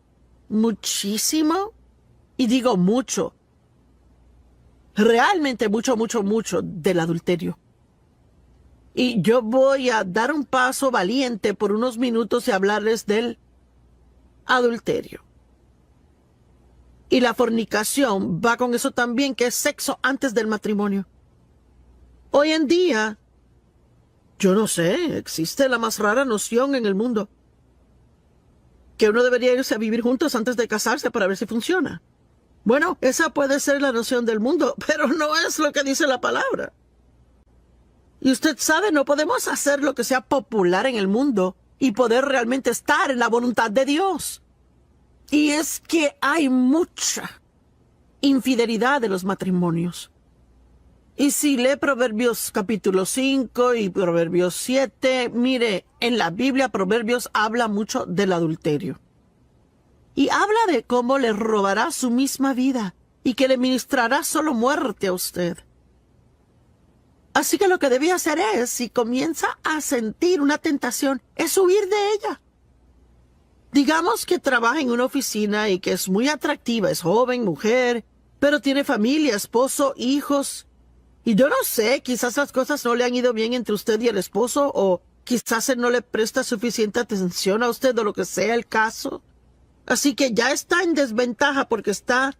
muchísimo? Y digo mucho. Realmente mucho, mucho, mucho del adulterio. Y yo voy a dar un paso valiente por unos minutos y hablarles del adulterio. Y la fornicación va con eso también, que es sexo antes del matrimonio. Hoy en día, Yo no sé, existe la más rara noción en el mundo. Que uno debería irse a vivir juntos antes de casarse para ver si funciona. Bueno, esa puede ser la noción del mundo, pero no es lo que dice la palabra. Y usted sabe, no podemos hacer lo que sea popular en el mundo y poder realmente estar en la voluntad de Dios. Y es que hay mucha infidelidad de los matrimonios. Y si lee Proverbios capítulo 5 y Proverbios 7, mire, en la Biblia Proverbios habla mucho del adulterio. Y habla de cómo le robará su misma vida y que le ministrará solo muerte a usted. Así que lo que debe hacer es, si comienza a sentir una tentación, es huir de ella. Digamos que trabaja en una oficina y que es muy atractiva, es joven, mujer, pero tiene familia, esposo, hijos. Y yo no sé, quizás las cosas no le han ido bien entre usted y el esposo, o quizás él no le presta suficiente atención a usted o lo que sea el caso. Así que ya está en desventaja porque está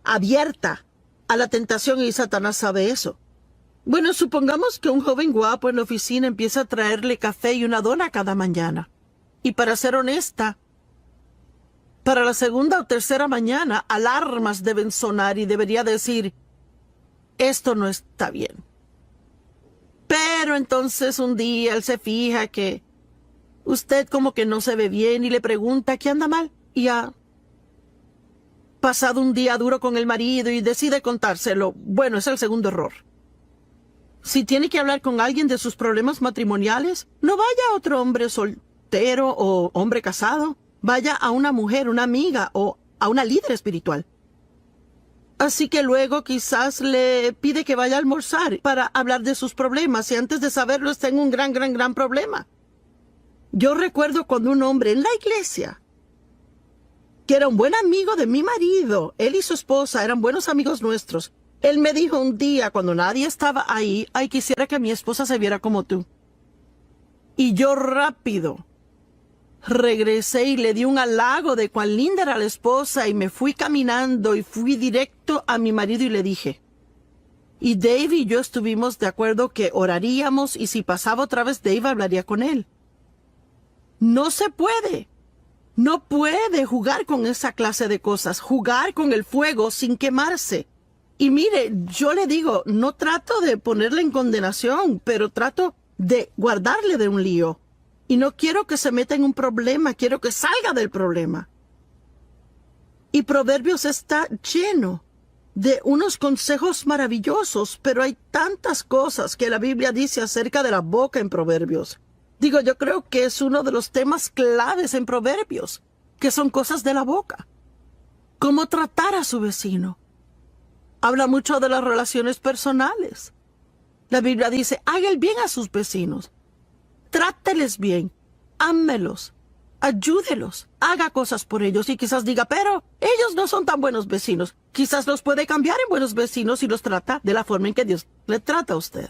abierta a la tentación y Satanás sabe eso. Bueno, supongamos que un joven guapo en la oficina empieza a traerle café y una dona cada mañana. Y para ser honesta, para la segunda o tercera mañana, alarmas deben sonar y debería decir, esto no está bien. Pero entonces un día él se fija que usted como que no se ve bien y le pregunta qué anda mal. Y ha pasado un día duro con el marido y decide contárselo. Bueno, es el segundo error. Si tiene que hablar con alguien de sus problemas matrimoniales, no vaya a otro hombre soltero o hombre casado. Vaya a una mujer, una amiga o a una líder espiritual. Así que luego quizás le pide que vaya a almorzar para hablar de sus problemas y antes de saberlo está en un gran problema. Yo recuerdo cuando un hombre en la iglesia, que era un buen amigo de mi marido, él y su esposa eran buenos amigos nuestros, él me dijo un día cuando nadie estaba ahí, ay, quisiera que mi esposa se viera como tú. Y yo rápido regresé y le di un halago de cuán linda era la esposa y me fui caminando y fui directo a mi marido y le dije. Y Dave y yo estuvimos de acuerdo que oraríamos y si pasaba otra vez Dave hablaría con él. No se puede. No puede jugar con esa clase de cosas, jugar con el fuego sin quemarse. Y mire, yo le digo, no trato de ponerle en condenación, pero trato de guardarle de un lío. Y no quiero que se meta en un problema, quiero que salga del problema. Y Proverbios está lleno de unos consejos maravillosos, pero hay tantas cosas que la Biblia dice acerca de la boca en Proverbios. Digo, yo creo que es uno de los temas claves en Proverbios, que son cosas de la boca. Cómo tratar a su vecino. Habla mucho de las relaciones personales. La Biblia dice, haga el bien a sus vecinos. Tráteles bien, ámelos, ayúdelos, haga cosas por ellos y quizás diga, pero ellos no son tan buenos vecinos. Quizás los puede cambiar en buenos vecinos y los trata de la forma en que Dios le trata a usted.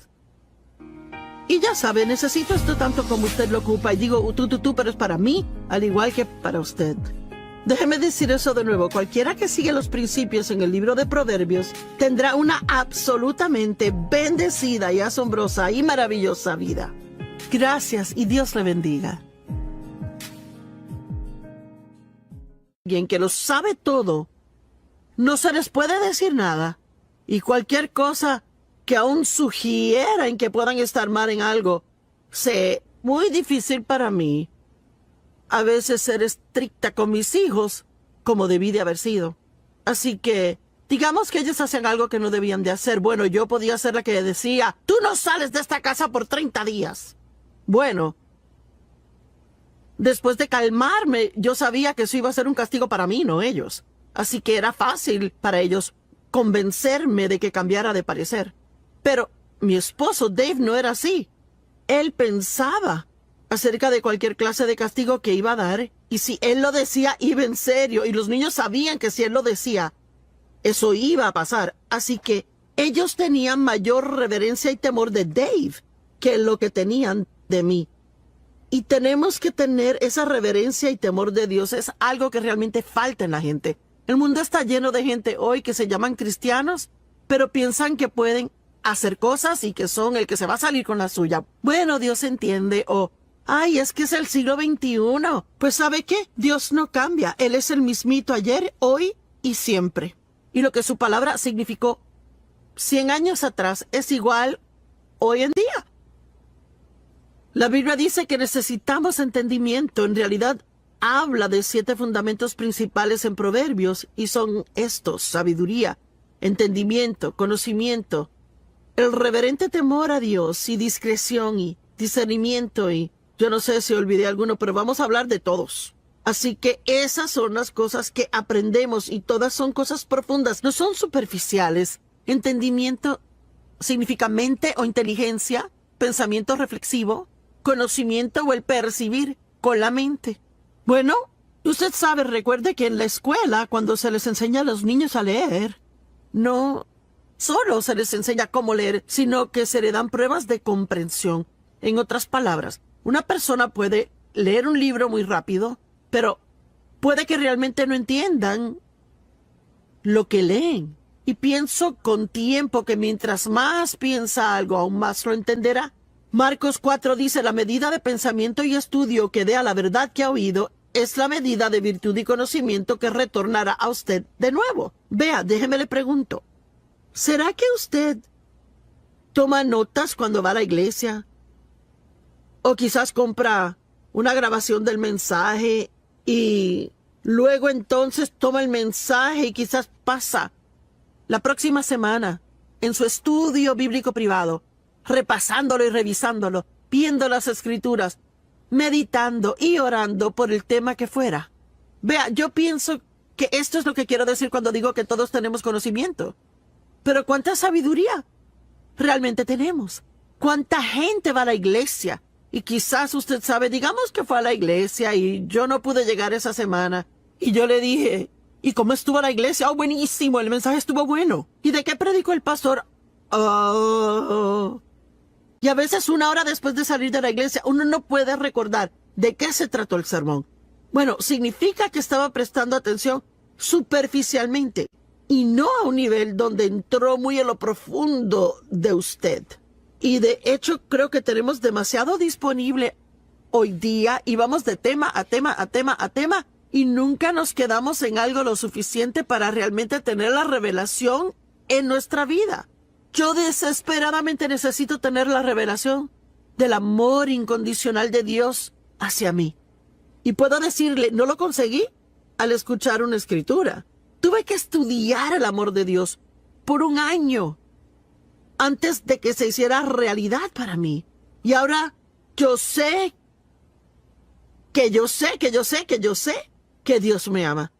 Y ya sabe, necesito esto tanto como usted lo ocupa y digo tú, pero es para mí, al igual que para usted. Déjeme decir eso de nuevo, cualquiera que sigue los principios en el libro de Proverbios tendrá una absolutamente bendecida y asombrosa y maravillosa vida. Gracias y Dios le bendiga. Alguien que lo sabe todo, no se les puede decir nada. Y cualquier cosa que aún sugiera en que puedan estar mal en algo, sé muy difícil para mí a veces ser estricta con mis hijos como debí de haber sido. Así que, digamos que ellos hacen algo que no debían de hacer. Bueno, yo podía ser la que decía, tú no sales de esta casa por 30 días. Bueno, después de calmarme, yo sabía que eso iba a ser un castigo para mí, no ellos. Así que era fácil para ellos convencerme de que cambiara de parecer. Pero mi esposo Dave no era así. Él pensaba acerca de cualquier clase de castigo que iba a dar, y si él lo decía, iba en serio, y los niños sabían que si él lo decía, eso iba a pasar. Así que ellos tenían mayor reverencia y temor de Dave que lo que tenían de mí. Y tenemos que tener esa reverencia y temor de Dios. Es algo que realmente falta en la gente. El mundo está lleno de gente hoy que se llaman cristianos, pero piensan que pueden hacer cosas y que son el que se va a salir con la suya. Bueno, Dios entiende. O, ay, es que es el siglo XXI. Pues ¿sabe qué? Dios no cambia. Él es el mismito ayer, hoy y siempre. Y lo que su palabra significó 100 años atrás es igual hoy en día. La Biblia dice que necesitamos entendimiento. En realidad, habla de 7 fundamentos principales en Proverbios y son estos: sabiduría, entendimiento, conocimiento, el reverente temor a Dios y discreción y discernimiento y yo no sé si olvidé alguno, pero vamos a hablar de todos. Así que esas son las cosas que aprendemos y todas son cosas profundas, no son superficiales. Entendimiento significa mente o inteligencia, pensamiento reflexivo, conocimiento o el percibir con la mente. Bueno, usted sabe, recuerde que en la escuela, cuando se les enseña a los niños a leer, no solo se les enseña cómo leer, sino que se le dan pruebas de comprensión. En otras palabras, una persona puede leer un libro muy rápido, pero puede que realmente no entiendan lo que leen. Y pienso con tiempo que mientras más piensa algo, aún más lo entenderá. Marcos 4 dice: la medida de pensamiento y estudio que dé a la verdad que ha oído es la medida de virtud y conocimiento que retornará a usted de nuevo. Vea, déjeme le pregunto, ¿será que usted toma notas cuando va a la iglesia? O quizás compra una grabación del mensaje y luego entonces toma el mensaje y quizás pasa la próxima semana en su estudio bíblico privado, repasándolo y revisándolo, viendo las escrituras, meditando y orando por el tema que fuera. Vea, yo pienso que esto es lo que quiero decir cuando digo que todos tenemos conocimiento. Pero ¿cuánta sabiduría realmente tenemos? ¿Cuánta gente va a la iglesia? Y quizás usted sabe, digamos que fue a la iglesia y yo no pude llegar esa semana. Y yo le dije, ¿y cómo estuvo la iglesia? Oh, buenísimo, el mensaje estuvo bueno. ¿Y de qué predicó el pastor? Oh. Y a veces 1 hora después de salir de la iglesia, uno no puede recordar de qué se trató el sermón. Bueno, significa que estaba prestando atención superficialmente y no a un nivel donde entró muy en lo profundo de usted. Y de hecho creo que tenemos demasiado disponible hoy día y vamos de tema a tema a tema a tema y nunca nos quedamos en algo lo suficiente para realmente tener la revelación en nuestra vida. Yo desesperadamente necesito tener la revelación del amor incondicional de Dios hacia mí. Y puedo decirle, no lo conseguí al escuchar una escritura. Tuve que estudiar el amor de Dios por 1 año antes de que se hiciera realidad para mí. Y ahora yo sé que Dios me ama.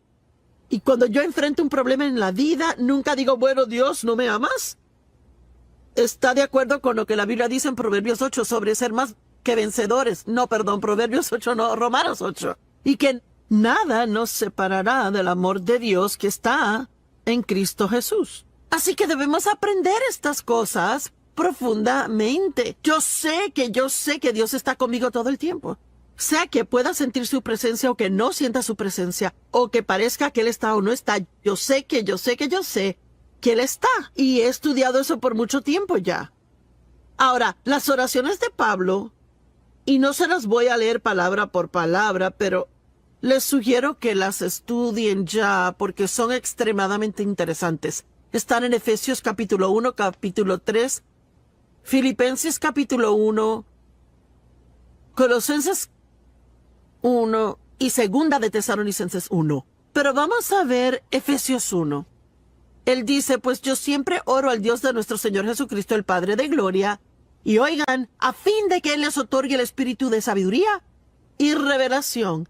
Y cuando yo enfrento un problema en la vida, nunca digo, bueno, Dios, ¿no me amas? Está de acuerdo con lo que la Biblia dice en Proverbios 8 sobre ser más que vencedores. No, perdón, Proverbios 8 no, Romanos 8. Y que nada nos separará del amor de Dios que está en Cristo Jesús. Así que debemos aprender estas cosas profundamente. Yo sé que Dios está conmigo todo el tiempo. Sea que pueda sentir su presencia o que no sienta su presencia, o que parezca que Él está o no está, yo sé que Él está. Y he estudiado eso por mucho tiempo ya. Ahora, las oraciones de Pablo, y no se las voy a leer palabra por palabra, pero les sugiero que las estudien ya porque son extremadamente interesantes. Están en Efesios capítulo 1, capítulo 3, Filipenses capítulo 1, Colosenses 1 y segunda de Tesalonicenses 1. Pero vamos a ver Efesios 1. Él dice, pues yo siempre oro al Dios de nuestro Señor Jesucristo, el Padre de Gloria, y oigan, a fin de que Él les otorgue el espíritu de sabiduría y revelación,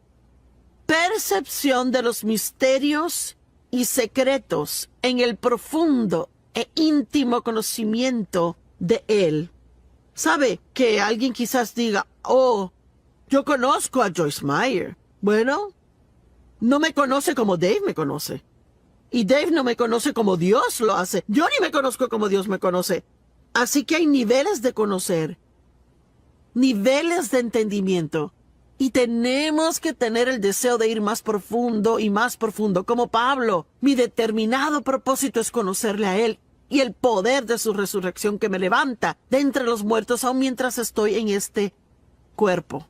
percepción de los misterios y secretos en el profundo e íntimo conocimiento de Él. ¿Sabe que alguien quizás diga, oh, yo conozco a Joyce Meyer? Bueno, no me conoce como Dave me conoce. Y Dave no me conoce como Dios lo hace. Yo ni me conozco como Dios me conoce. Así que hay niveles de conocer, niveles de entendimiento. Y tenemos que tener el deseo de ir más profundo y más profundo. Como Pablo, mi determinado propósito es conocerle a Él y el poder de su resurrección que me levanta de entre los muertos aun mientras estoy en este cuerpo.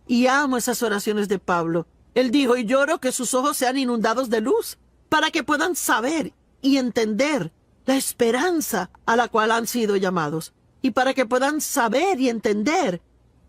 Y amo esas oraciones de Pablo. Él dijo, y lloro que sus ojos sean inundados de luz, para que puedan saber y entender la esperanza a la cual han sido llamados, y para que puedan saber y entender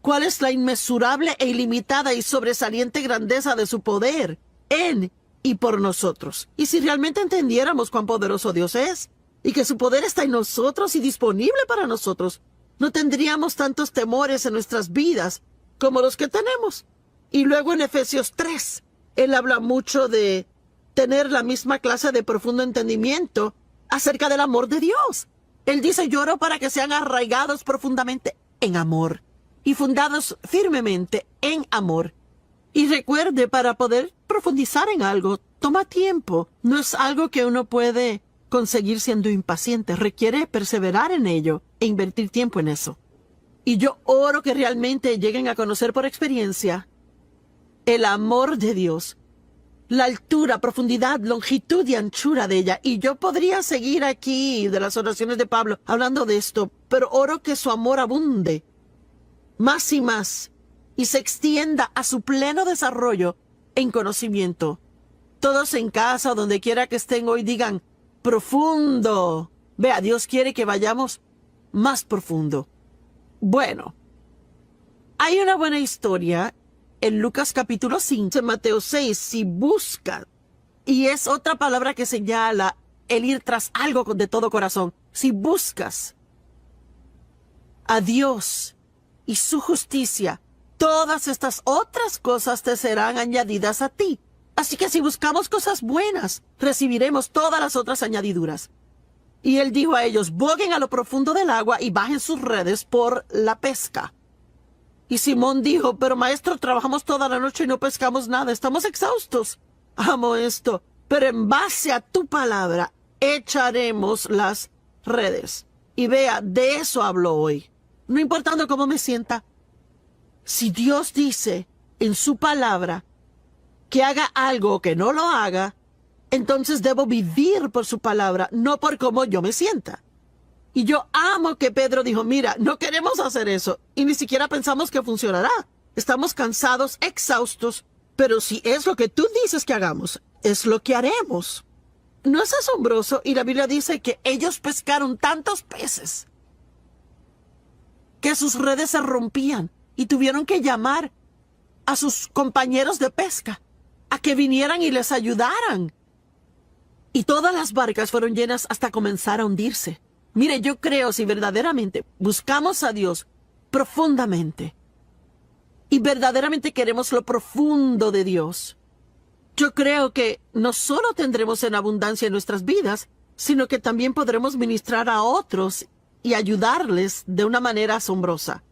cuál es la inmesurable e ilimitada y sobresaliente grandeza de su poder en y por nosotros. Y si realmente entendiéramos cuán poderoso Dios es, y que su poder está en nosotros y disponible para nosotros, no tendríamos tantos temores en nuestras vidas como los que tenemos. Y luego en Efesios 3, él habla mucho de tener la misma clase de profundo entendimiento acerca del amor de Dios. Él dice, lloro para que sean arraigados profundamente en amor y fundados firmemente en amor. Y recuerde, para poder profundizar en algo, toma tiempo. No es algo que uno puede conseguir siendo impaciente. Requiere perseverar en ello e invertir tiempo en eso. Y yo oro que realmente lleguen a conocer por experiencia el amor de Dios, la altura, profundidad, longitud y anchura de ella. Y yo podría seguir aquí de las oraciones de Pablo hablando de esto, pero oro que su amor abunde más y más y se extienda a su pleno desarrollo en conocimiento. Todos en casa o donde quiera que estén hoy digan, profundo. Vea, Dios quiere que vayamos más profundo. Bueno, hay una buena historia en Lucas capítulo 5, en Mateo 6, si buscan, y es otra palabra que señala el ir tras algo de todo corazón. Si buscas a Dios y su justicia, todas estas otras cosas te serán añadidas a ti. Así que si buscamos cosas buenas, recibiremos todas las otras añadiduras. Y él dijo a ellos, boguen a lo profundo del agua y bajen sus redes por la pesca. Y Simón dijo, pero maestro, trabajamos toda la noche y no pescamos nada, estamos exhaustos. Amo esto, pero en base a tu palabra echaremos las redes. Y vea, de eso hablo hoy. No importando cómo me sienta. Si Dios dice en su palabra que haga algo o que no lo haga, entonces debo vivir por su palabra, no por cómo yo me sienta. Y yo amo que Pedro dijo, mira, no queremos hacer eso y ni siquiera pensamos que funcionará. Estamos cansados, exhaustos, pero si es lo que tú dices que hagamos, es lo que haremos. ¿No es asombroso? Y la Biblia dice que ellos pescaron tantos peces que sus redes se rompían y tuvieron que llamar a sus compañeros de pesca a que vinieran y les ayudaran. Y todas las barcas fueron llenas hasta comenzar a hundirse. Mire, yo creo si verdaderamente buscamos a Dios profundamente y verdaderamente queremos lo profundo de Dios, yo creo que no solo tendremos en abundancia en nuestras vidas, sino que también podremos ministrar a otros y ayudarles de una manera asombrosa.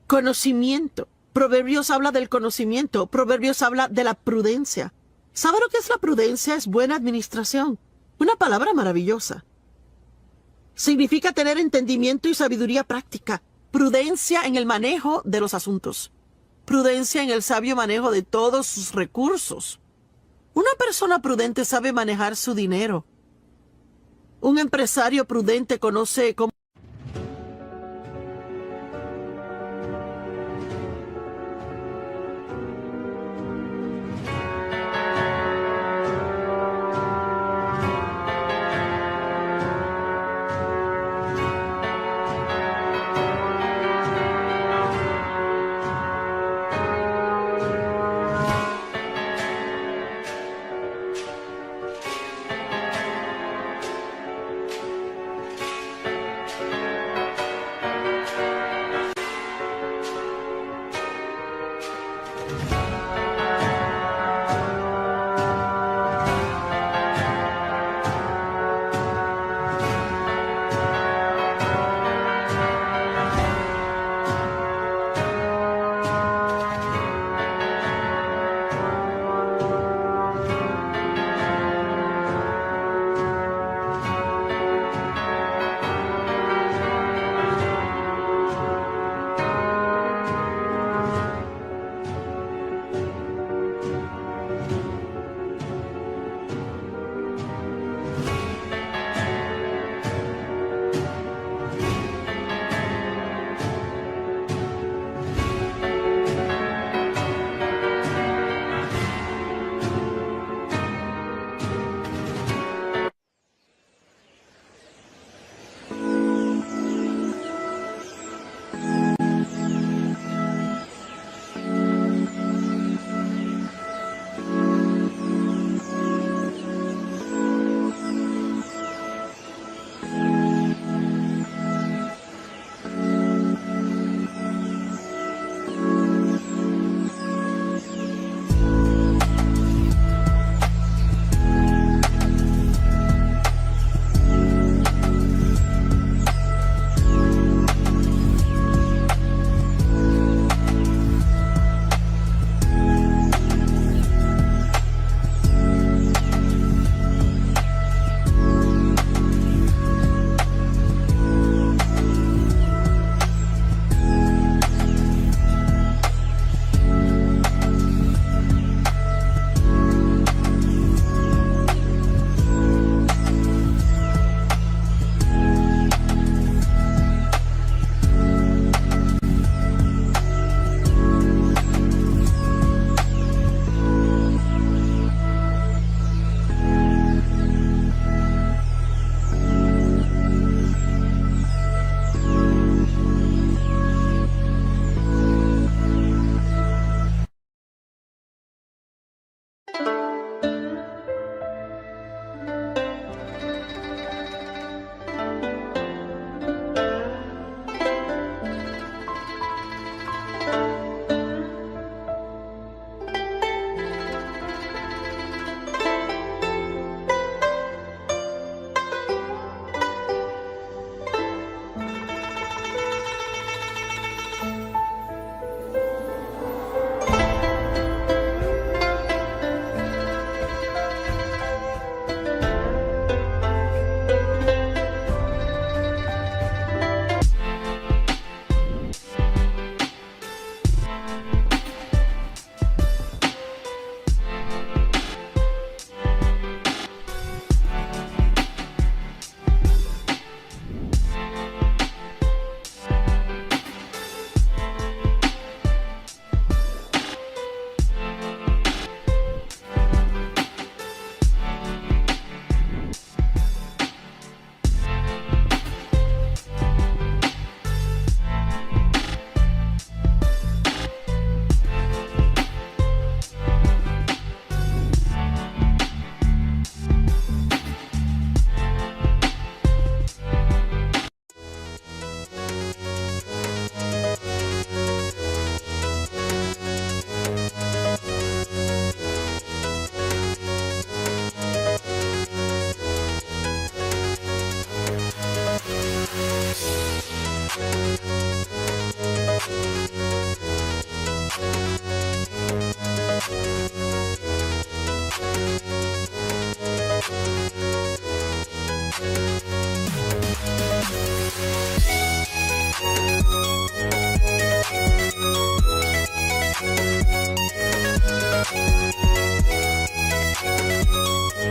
Conocimiento. Proverbios habla del conocimiento. Proverbios habla de la prudencia. ¿Sabe lo que es la prudencia? Es buena administración. Una palabra maravillosa. Significa tener entendimiento y sabiduría práctica. Prudencia en el manejo de los asuntos. Prudencia en el sabio manejo de todos sus recursos. Una persona prudente sabe manejar su dinero. Un empresario prudente conoce cómo